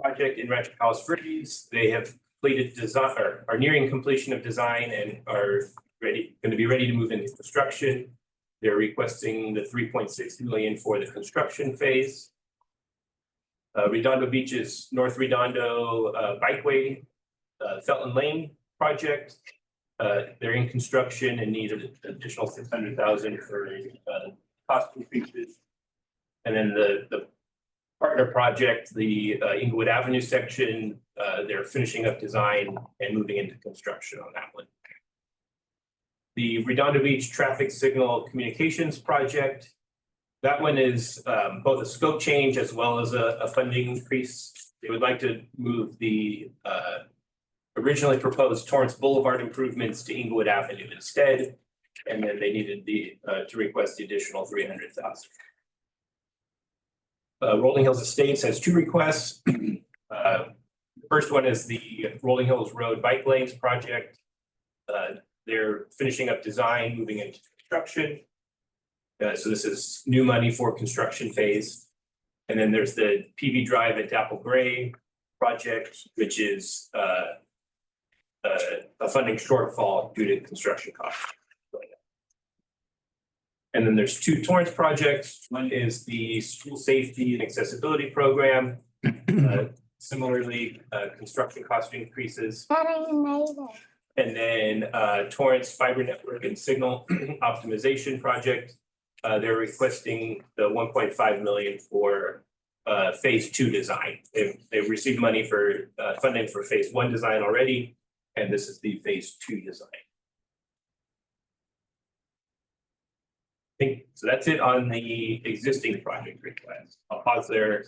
project in Rancho Palos Verdes, they have completed design, or are nearing completion of design and are going to be ready to move into construction. They're requesting the 3.6 million for the construction phase. Redondo Beach's North Redondo Bikeway, Felton Lane project. They're in construction and need an additional 600,000 for cost increases. And then the partner project, the Inglewood Avenue section, they're finishing up design and moving into construction on that one. The Redondo Beach Traffic Signal Communications Project, that one is both a scope change as well as a funding increase. They would like to move the originally proposed Torrance Boulevard improvements to Inglewood Avenue instead. And then they needed to request the additional 300,000. Rolling Hills Estates has two requests. The first one is the Rolling Hills Road Bike Lanes project. They're finishing up design, moving into construction. So this is new money for construction phase. And then there's the PV Drive at Dapple Gray project, which is a funding shortfall due to construction costs. And then there's two Torrance projects. One is the School Safety and Accessibility Program. Similarly, construction cost increases. And then Torrance Fiber Network and Signal Optimization Project. They're requesting the 1.5 million for phase 2 design. They've received money for funding for phase 1 design already, and this is the phase 2 design. So that's it on the existing project request. I'll pause there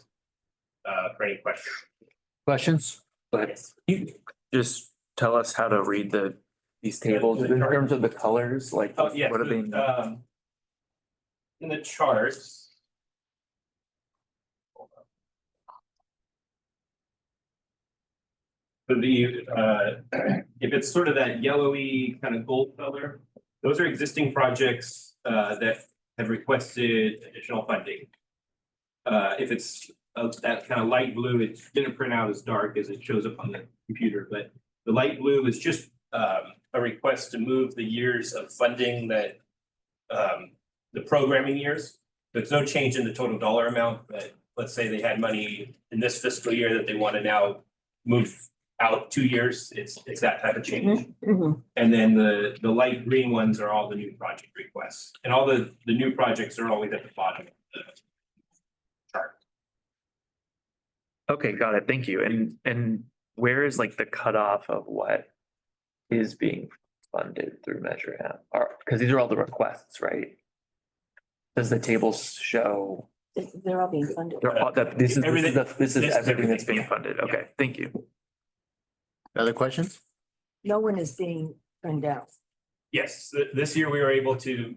for any questions. Questions? Yes. Can you just tell us how to read these tables in terms of the colors? Like, Oh, yes. what are they? In the charts. So if it's sort of that yellowy kind of gold color, those are existing projects that have requested additional funding. If it's that kind of light blue, it didn't print out as dark as it shows up on the computer, but the light blue is just a request to move the years of funding that the programming years. There's no change in the total dollar amount, but let's say they had money in this fiscal year that they want to now move out 2 years. It's that type of change. And then the light green ones are all the new project requests, and all the new projects are always at the bottom of the chart. Okay, got it. Thank you. And where is like the cutoff of what is being funded through Measure M? Because these are all the requests, right? Does the tables show? They're all being funded. They're all, this is Everything- everything that's everything, being yeah. funded. Okay, thank you. Other questions? No one is being turned down. Yes, this year we were able to,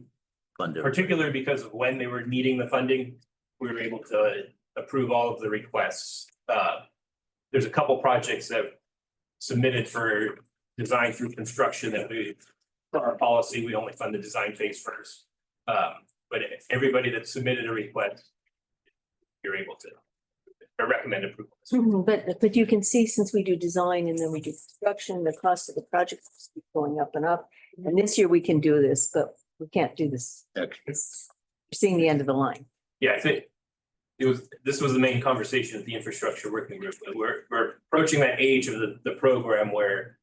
Funded. particularly because of when they were needing the funding, we were able to approve all of the requests. There's a couple projects that submitted for design through construction that for our policy, we only fund the design phase first. But everybody that submitted a request, you're able to recommend approval. But you can see, since we do design and then we do construction, the cost of the project keep going up and up. And this year we can do this, but we can't do this. Okay. We're seeing the end of the line. Yeah, I think this was the main conversation at the infrastructure working group. We're approaching that age of the program where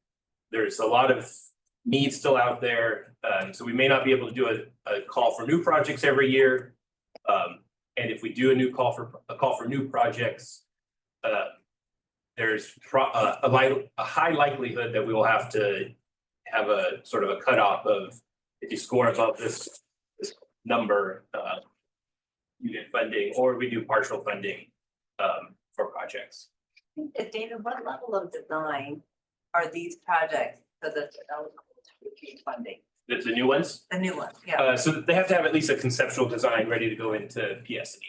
there's a lot of needs still out there. So we may not be able to do a call for new projects every year. And if we do a call for new projects, there's a high likelihood that we will have to have a sort of a cutoff of, if you score above this number, you get funding, or we do partial funding for projects. David, what level of design are these projects so that eligible to receive funding? the new ones. The new one, yeah. So they have to have at least a conceptual design ready to go into PS&E.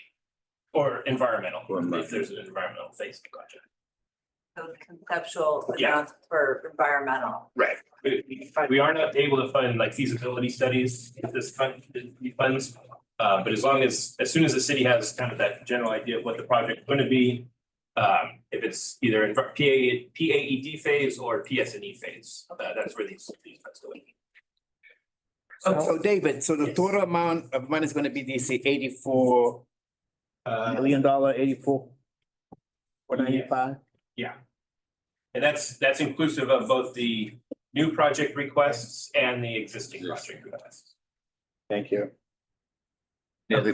Or environmental, if there's an environmental phase of the project. So conceptual Yeah. enough for environmental. Right. We are not able to fund like feasibility studies with this these funds. But as soon as the city has kind of that general idea of what the project is going to be. If it's either in PAED phase or PS&E phase, that's where these funds go in. So David, so the Yes. total amount of money is gonna be DC $84 million, 84? Or 95? Yeah. And that's inclusive of both the new project requests and the existing project requests. Thank you. Other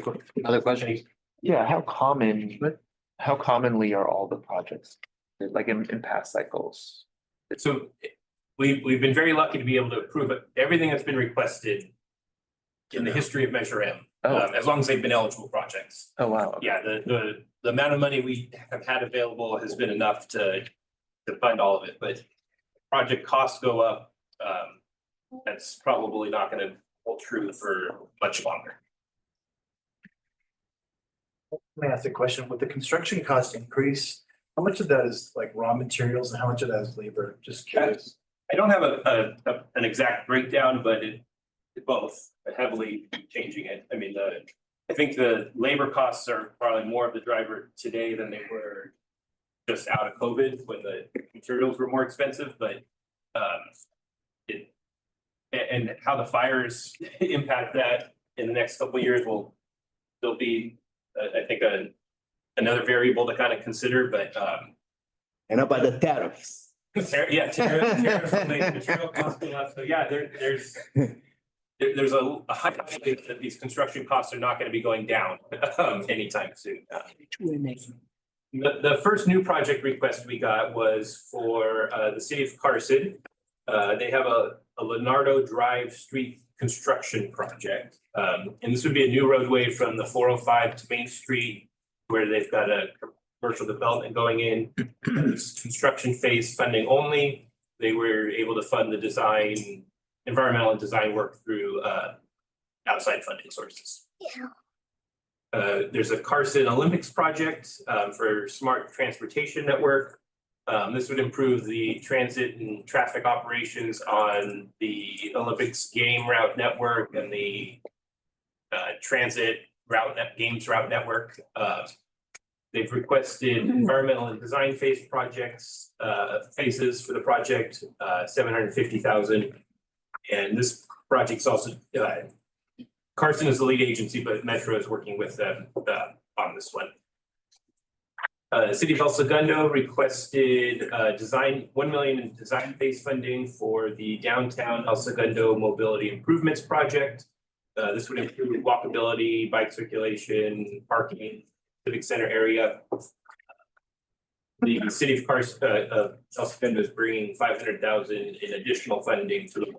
questions? Yeah, how commonly are all the projects, like in past cycles? So we've been very lucky to be able to approve everything that's been requested in the history of Measure M, as long as they've been eligible projects. Oh, wow. Yeah, the amount of money we have had available has been enough to fund all of it, but project costs go up. That's probably not gonna hold true for much longer. Let me ask a question. With the construction cost increase, how much of that is like raw materials and how much of that is labor? Just curious. I don't have an exact breakdown, but it both heavily changing it. I mean, I think the labor costs are probably more of the driver today than they were just out of COVID when the materials were more expensive, but and how the fires impact that in the next couple of years there'll be I think another variable to kind of consider, but And about the tariffs. tariffs on the material costs go up. So yeah, there's a high likelihood that these construction costs are not going to be going down anytime soon. The first new project request we got was for the city of Carson. They have a Leonardo Drive street construction project. And this would be a new roadway from the 405 to Main Street, where they've got a commercial development going in. It's construction phase funding only. They were able to fund the design, environmental and design work through outside funding sources. There's a Carson Olympics project for smart transportation network. This would improve the transit and traffic operations on the Olympics game route network and the transit games route network. They've requested environmental and design phase projects, phases for the project, 750,000. And this project's also, Carson is the lead agency, but Metro is working with them on this one. City of El Segundo requested $1 million in design phase funding for the downtown El Segundo mobility improvements project. This would improve walkability, bike circulation, parking, civic center area. The city of El Segundo is bringing 500,000 in additional funding to the.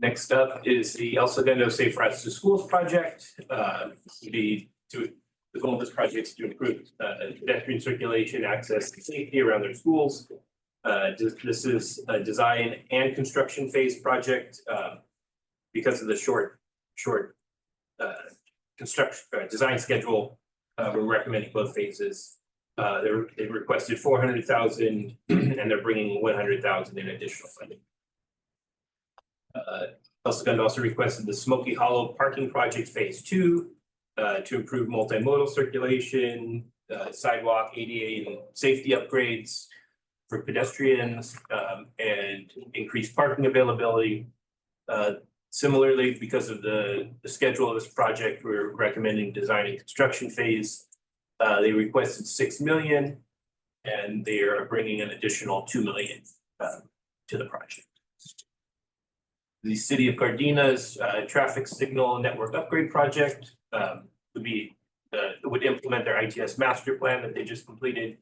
Next up is the El Segundo Safe Routes to Schools project. The goal of this project is to improve pedestrian circulation, access, and safety around their schools. This is a design and construction phase project because of the short construction design schedule. We're recommending both phases. They requested 400,000 and they're bringing 100,000 in additional funding. El Segundo also requested the Smoky Hollow parking project phase 2 to improve multimodal circulation, sidewalk, ADA and safety upgrades for pedestrians and increased parking availability. Similarly, because of the schedule of this project, we're recommending design and construction phase. They requested 6 million and they are bringing an additional 2 million to the project. The city of Gardena's traffic signal network upgrade project would implement their ITS master plan that they just completed.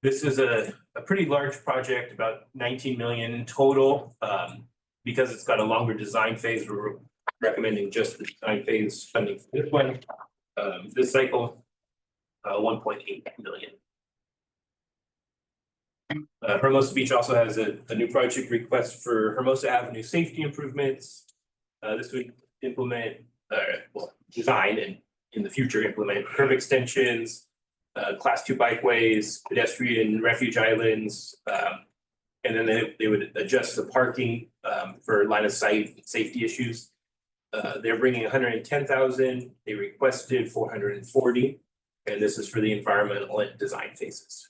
This is a pretty large project, about 19 million in total. Because it's got a longer design phase, we're recommending just the design phase funding for this one. This cycle, 1.8 million. Hermosa Beach also has a new project request for Hermosa Avenue safety improvements. This would implement, design and in the future implement curb extensions, class 2 bikeways, pedestrian refuge islands. And then they would adjust the parking for line of sight safety issues. They're bringing 110,000. They requested 440, and this is for the environmental and design phases.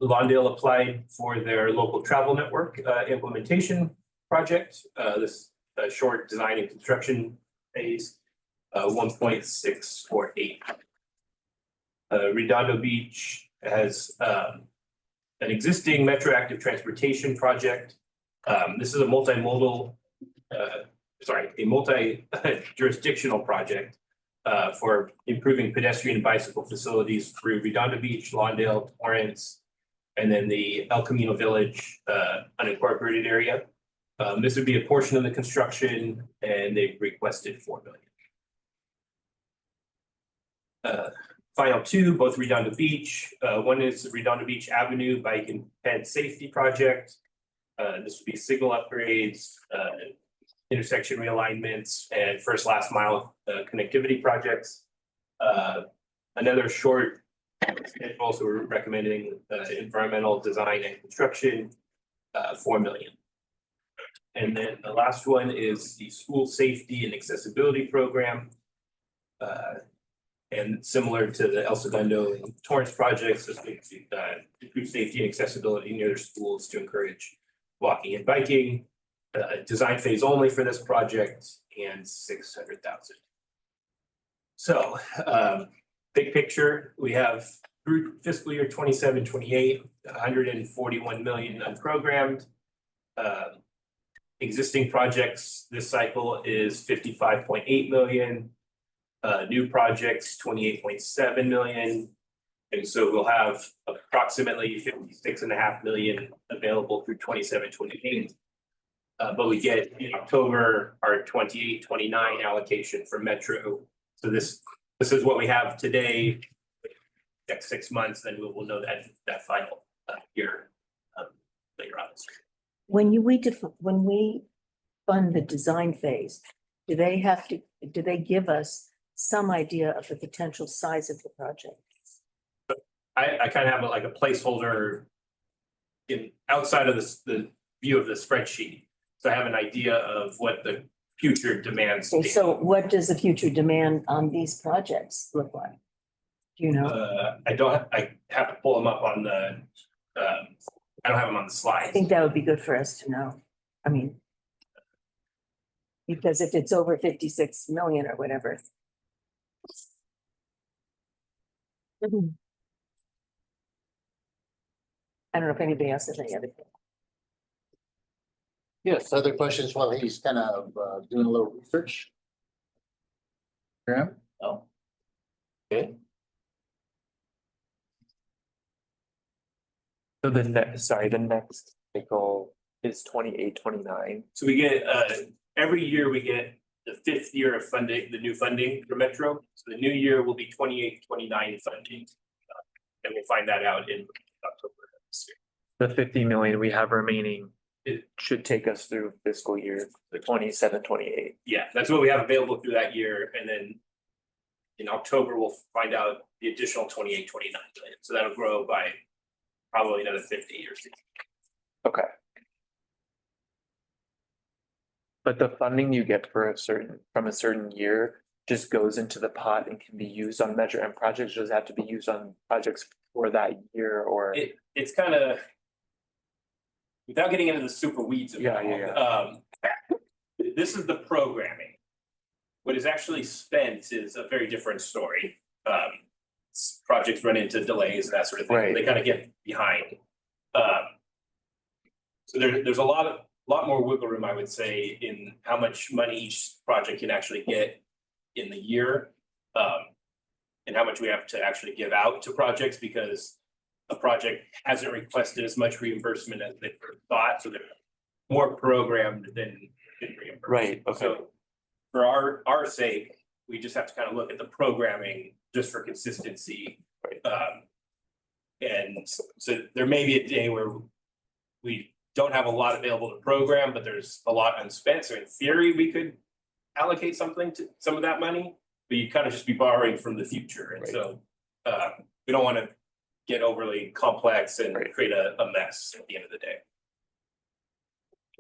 Lawndale applied for their local travel network implementation project. This short design and construction phase, 1.648. Redondo Beach has an existing metroactive transportation project. This is a multimodal, a multi-jurisdictional project for improving pedestrian and bicycle facilities through Redondo Beach, Lawndale, Torrance, and then the El Camino Village unincorporated area. This would be a portion of the construction, and they've requested $4 million. Final two, both Redondo Beach. One is Redondo Beach Avenue Bike and Ped Safety Project. This would be signal upgrades, intersection realignments, and first last mile connectivity projects. Another short schedule, so we're recommending environmental design and construction, $4 million. And then the last one is the school safety and accessibility program. And similar to the El Segundo and Torrance projects, this would improve safety and accessibility near their schools to encourage walking and biking. Design phase only for this project, and 600,000. So big picture, we have through fiscal year 27-28, 141 million unprogrammed. Existing projects this cycle is 55.8 million. New projects 28.7 million. And so we'll have approximately 56.5 million available through 27-28. But we get in October our 28-29 allocation for Metro. So this is what we have today. Next 6 months, then we'll know that final year later on. When we fund the design phase, do they give us some idea of the potential size of the project? I kind of have like a placeholder outside of the view of the spreadsheet. So I have an idea of what the future demands. Okay, so what does the future demand on these projects look like? Do you know? I have to pull them up on the, I don't have them on the slide. I think that would be good for us to know. I mean, because if it's over 56 million or whatever. I don't know if anybody else has any other. Yes, other questions while he's kind of doing a little research? Graham? No. Okay. So the next cycle is 28-29. So we get, every year we get the 5th year of funding, the new funding for Metro. So the new year will be 28-29 funding. And we'll find that out in October of this year. The 50 million we have remaining, it should take us through fiscal year 27-28. Yeah, that's what we have available through that year. And then in October, we'll find out the additional 28-29 million. So that'll grow by probably another 50 years. Okay. But the funding you get for from a certain year just goes into the pot and can be used on Measure M projects. Does it have to be used on projects for that year, or? It's kind of, without getting into the super weeds of it all, this is the programming. What is actually spent is a very different story. Projects run into delays and that sort of thing. Right. They kind of get behind. So there's a lot more wiggle room, I would say, in how much money each project can actually get in the year, and how much we have to actually give out to projects, because a project hasn't requested as much reimbursement as they thought, so they're more programmed than reimbursed. Right. Okay. So for our sake, we just have to kind of look at the programming just for consistency. And so there may be a day where we don't have a lot available to program, but there's a lot unspent. So in theory, we could allocate something to some of that money, but you kind of just be borrowing from the future. And so we don't want to get overly complex and create a mess at the end of the day.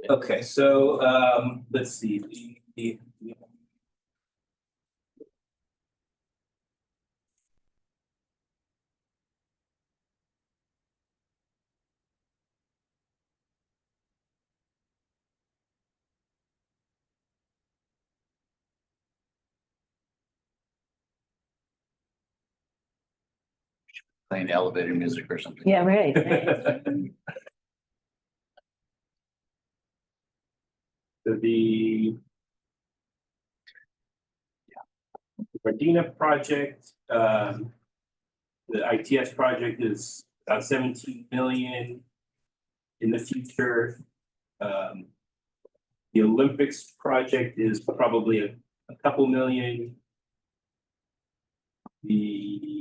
Okay, so let's see. Playing elevator music or something. Yeah, right. So the Gardena project, the ITS project is about 17 million in the future. The Olympics project is probably a couple million. The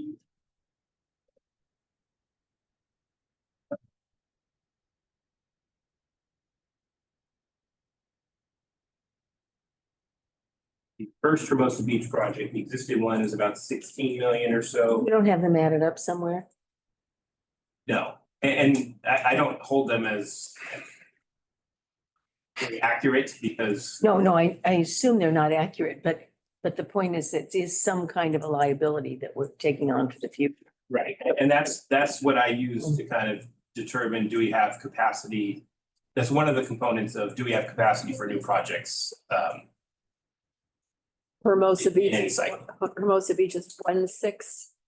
first Hermosa Beach project, the existing one is about 16 million or so. We don't have them added up somewhere. No, and I don't hold them as very accurate because. No, I assume they're not accurate, but the point is it is some kind of a liability that we're taking on for the future. Right, and that's what I use to kind of determine, do we have capacity? That's one of the components of, do we have capacity for new projects? Hermosa In Beach, any cycle. Hermosa Beach is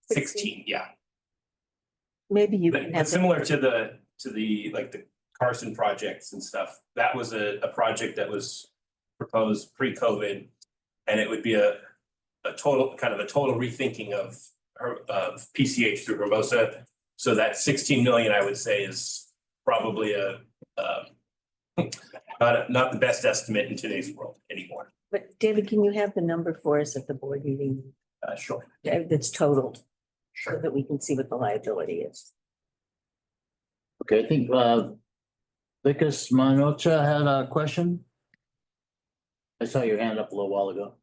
16. Yeah. Maybe you But can but have. similar to the like the Carson projects and stuff, that was a project that was proposed pre-COVID. And it would be a total rethinking of PCH through Hermosa. So that 16 million, I would say, is probably not the best estimate in today's world anymore. But David, can you have the number for us at the board meeting? Sure. That's totaled. So that we can see what the liability is. Okay, I think Lucas Manocha had a question. I saw your hand up a little while ago.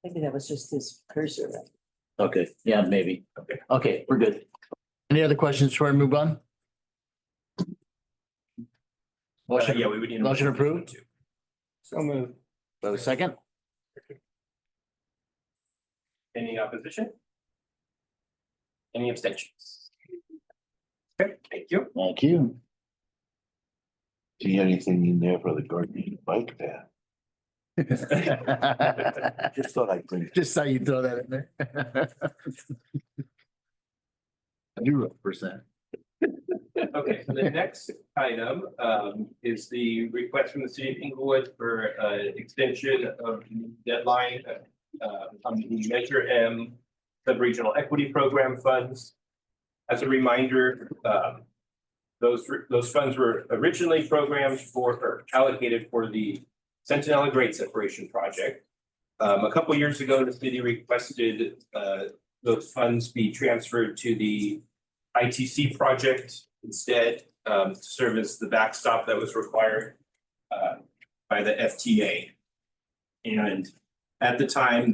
Maybe that was just his cursor. Okay, yeah, maybe. Okay, we're good. Any other questions before I move on? Motion, Yeah, we would need. motion approved. So moved. Do I have a second? Any opposition? Any abstentions? Okay, thank you. Thank you. See anything in there for the gardening bike path? Just thought I'd bring it. Just saw you throw that in there. 0%. Okay, so the next item is the request from the city of Inglewood for extension of the deadline on the Measure M sub-regional equity program funds. As a reminder, those funds were originally programmed for or allocated for the Centinela Grade Separation Project. A couple years ago, the city requested those funds be transferred to the ITC project instead, to serve as the backstop that was required by the FTA. And at the time,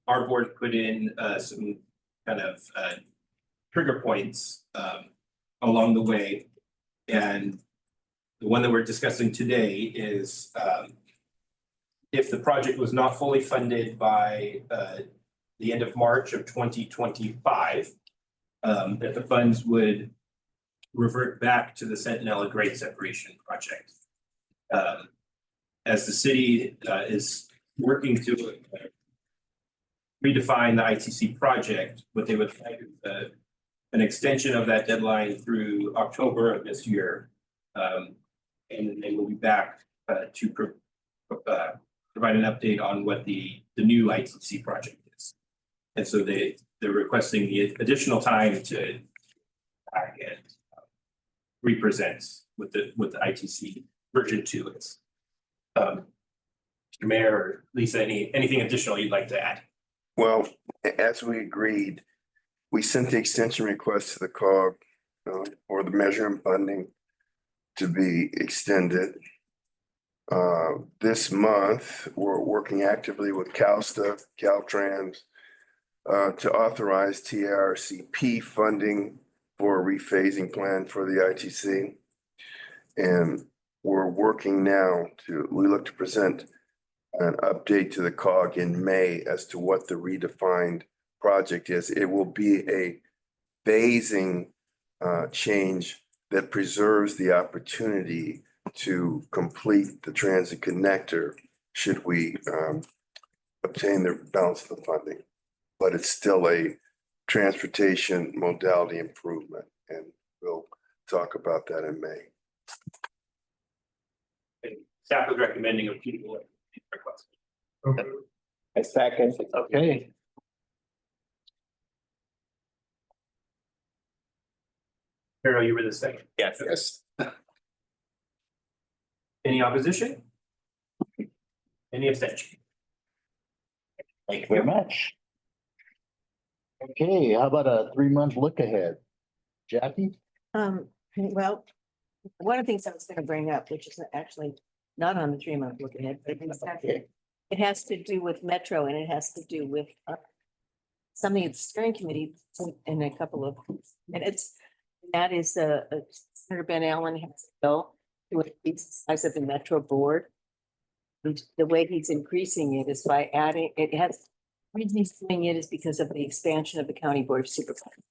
our board put in some kind of trigger points along the way. And the one that we're discussing today is if the project was not fully funded by the end of March of 2025, that the funds would revert back to the Centinela Grade Separation Project. As the city is working to redefine the ITC project, what they would like is an extension of that deadline through October of this year. And then they will be back to provide an update on what the new ITC project is. And so they're requesting the additional time to back and represent what the ITC version 2 is. Mr. Mayor or Lisa, anything additional you'd like to add? Well, as we agreed, we sent the extension request to the COG for the measure and funding to be extended. This month, we're working actively with CalSTA, Caltrans, to authorize TRCP funding for a rephasing plan for the ITC. And we're working now we look to present an update to the COG in May as to what the redefined project is. It will be a phasing change that preserves the opportunity to complete the transit connector should we obtain the balance of the funding. But it's still a transportation modality improvement, and we'll talk about that in May. Staff is recommending approval of the request. Okay. A second. Okay. Carol, you were the second. Yes. Any opposition? Any abstention? Thank you very much. Okay, how about a 3-month look ahead? Jackie? Well, one of the things I was gonna bring up, which is actually not on the 3-month look ahead, but it has to do with Metro, and it has to do with something at the steering committee and a couple of minutes. That is Senator Ben Allen has a bill to increase the size of the Metro board. The way he's increasing it is by adding, the reason he's doing it is because of the expansion of the county board of supervisors.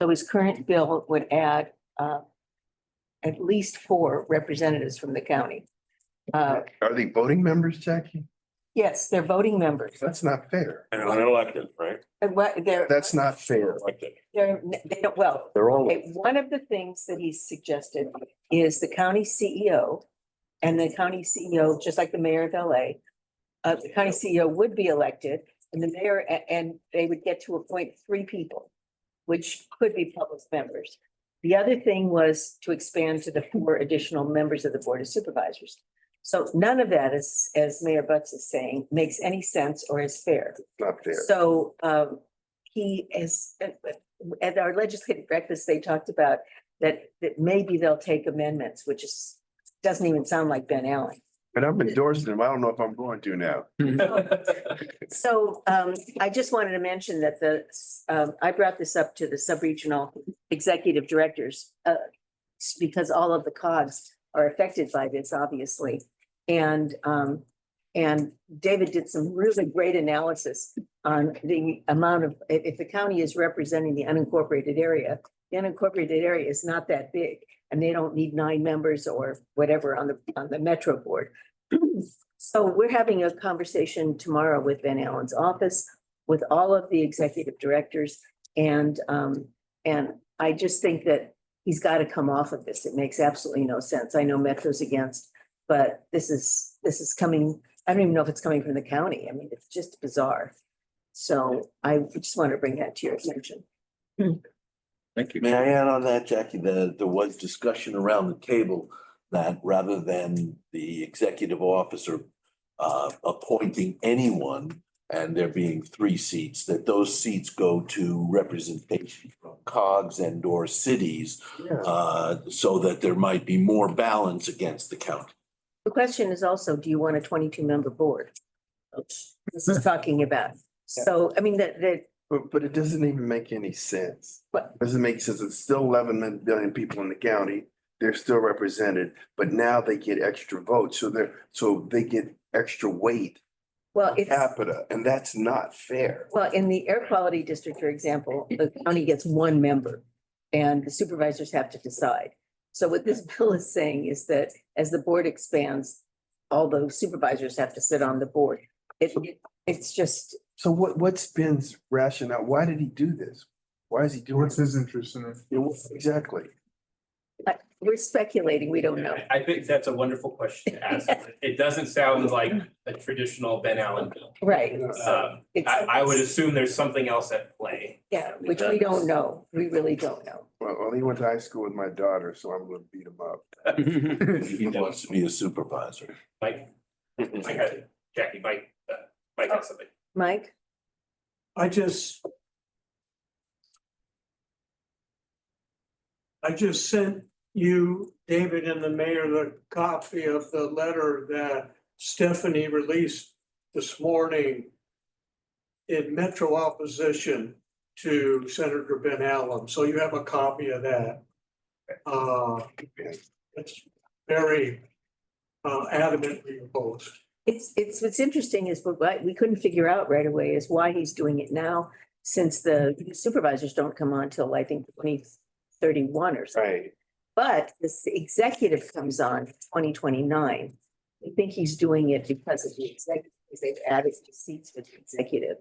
So his current bill would add at least 4 representatives from the county. Are they voting members, Jackie? Yes, they're voting members. That's not fair. And unelected, right? And what they're, That's not fair. Elected. they don't, well, They're all. okay, one of the things that he's suggested is the county CEO. And the county CEO, just like the mayor of LA, the county CEO would be elected and the mayor, and they would get to appoint 3 people, which could be public members. The other thing was to expand to the 4 additional members of the Board of Supervisors. So none of that is, as Mayor Butts is saying, makes any sense or is fair. Not fair. So he is, at our legislative breakfast, they talked about that maybe they'll take amendments, which doesn't even sound like Ben Allen. But I'm endorsing them. I don't know if I'm going to now. So I just wanted to mention that I brought this up to the sub-regional executive directors because all of the COGs are affected by this, obviously. And David did some really great analysis on the amount of, if the county is representing the unincorporated area is not that big. And they don't need 9 members or whatever on the Metro board. So we're having a conversation tomorrow with Ben Allen's office, with all of the executive directors. And I just think that he's got to come off of this. It makes absolutely no sense. I know Metro's against, but this is coming. I don't even know if it's coming from the county. I mean, it's just bizarre. So I just want to bring that to your attention. Thank you. May I add on that, Jackie, that there was discussion around the table that rather than the executive officer appointing anyone and there being 3 seats, that those seats go to representation from COGs and or cities so that there might be more balance against the county. The question is also, do you want a 22-member board? This is talking about. So, I mean, But it doesn't even make any sense. What? Doesn't make sense. It's still 11 billion people in the county. They're still represented, but now they get extra votes. So they get extra weight well, per capita, and that's not fair. Well, in the air quality district, for example, the county gets 1 member and the supervisors have to decide. So what this bill is saying is that as the board expands, all those supervisors have to sit on the board. It's just. So what's Ben's rationale? Why did he do this? Why is he doing? What's his interest in it? Exactly. We're speculating, we don't know. I think that's a wonderful question to ask. It doesn't sound like a traditional Ben Allen bill. Right. I would assume there's something else at play. Yeah, which we don't know. We really don't know. Well, he went to high school with my daughter, so I'm gonna beat him up. He wants to be a supervisor. Mike, Jackie, Mike has something. Mike? I just, I just sent you, David, and the mayor, the copy of the letter that Stephanie released this morning in Metro opposition to Senator Ben Allen. So you have a copy of that. It's very adamantly opposed. It's what's interesting is what we couldn't figure out right away is why he's doing it now, since the supervisors don't come on till I think 2031 or something. Right. But this executive comes on 2029. I think he's doing it because of the executive, because they've added seats for the executive.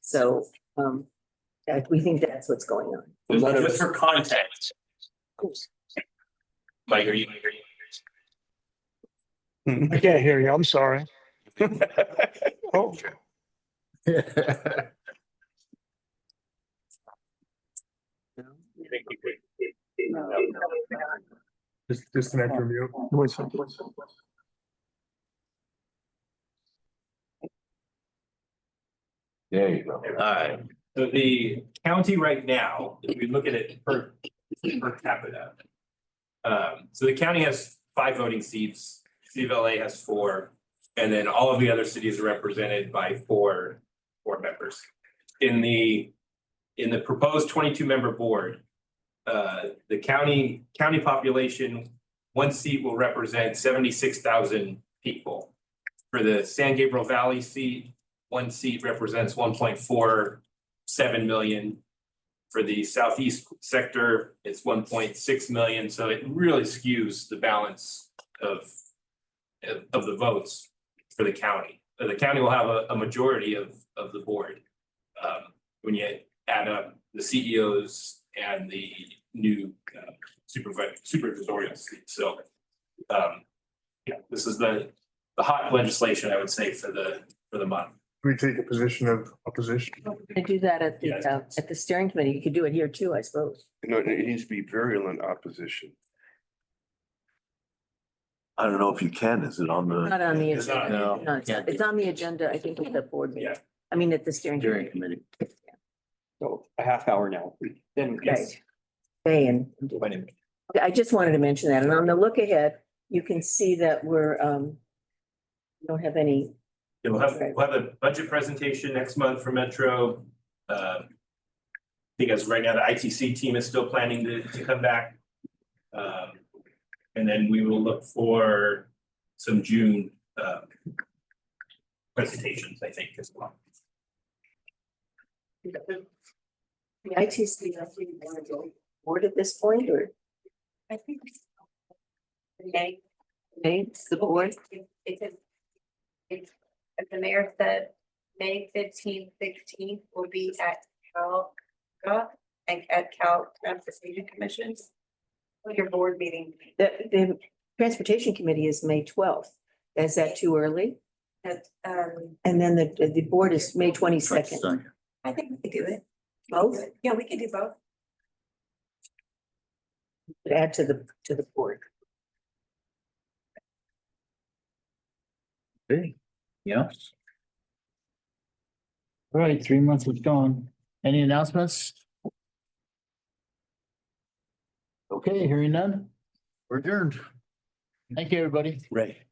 So we think that's what's going on. Just for context. Mike, are you? I can't hear you. I'm sorry. Oh. Just disconnect from you. There you go. All right. So the county right now, if we look at it per capita. So the county has 5 voting seats, City of LA has 4, and then all of the other cities are represented by 4 members. In the proposed 22-member board, the county population, 1 seat will represent 76,000 people. For the San Gabriel Valley seat, 1 seat represents 1.47 million. For the southeast sector, it's 1.6 million. So it really skews the balance of the votes for the county. The county will have a majority of the board when you add up the CEOs and the new supervisorial seats. So yeah, this is the hot legislation, I would say, for the month. We take a position of opposition. To do that at the steering committee, you could do it here too, I suppose. No, it needs to be virulent opposition. I don't know if you can, is it on Not the? on the It's not. agenda. No, No, it's on the agenda, I think, at the board meeting. Yeah. I mean, at the steering Steering committee. committee. So a half hour now. Then yes. Stay and do it. Okay, I just wanted to mention that. And on the look ahead, you can see that we're, we don't have any. Yeah, we'll have a budget presentation next month for Metro. Because right now the ITC team is still planning to come back. And then we will look for some June presentations, I think, as well. The ITC, I think, want to go forward at this point, or? I think. May, it's the board. It's, as the mayor said, May 15th, 16th will be at CalGov and at Cal Transportation Commission. Your board meeting. The transportation committee is May 12th. Is that too early? And then the board is May 22nd. I think we could do it. Both? Yeah, we could do both. Add to the board. Okay, yeah. All right, 3 months is gone. Any announcements? Okay, hearing none. We're adjourned. Thank you, everybody. Ray.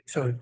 So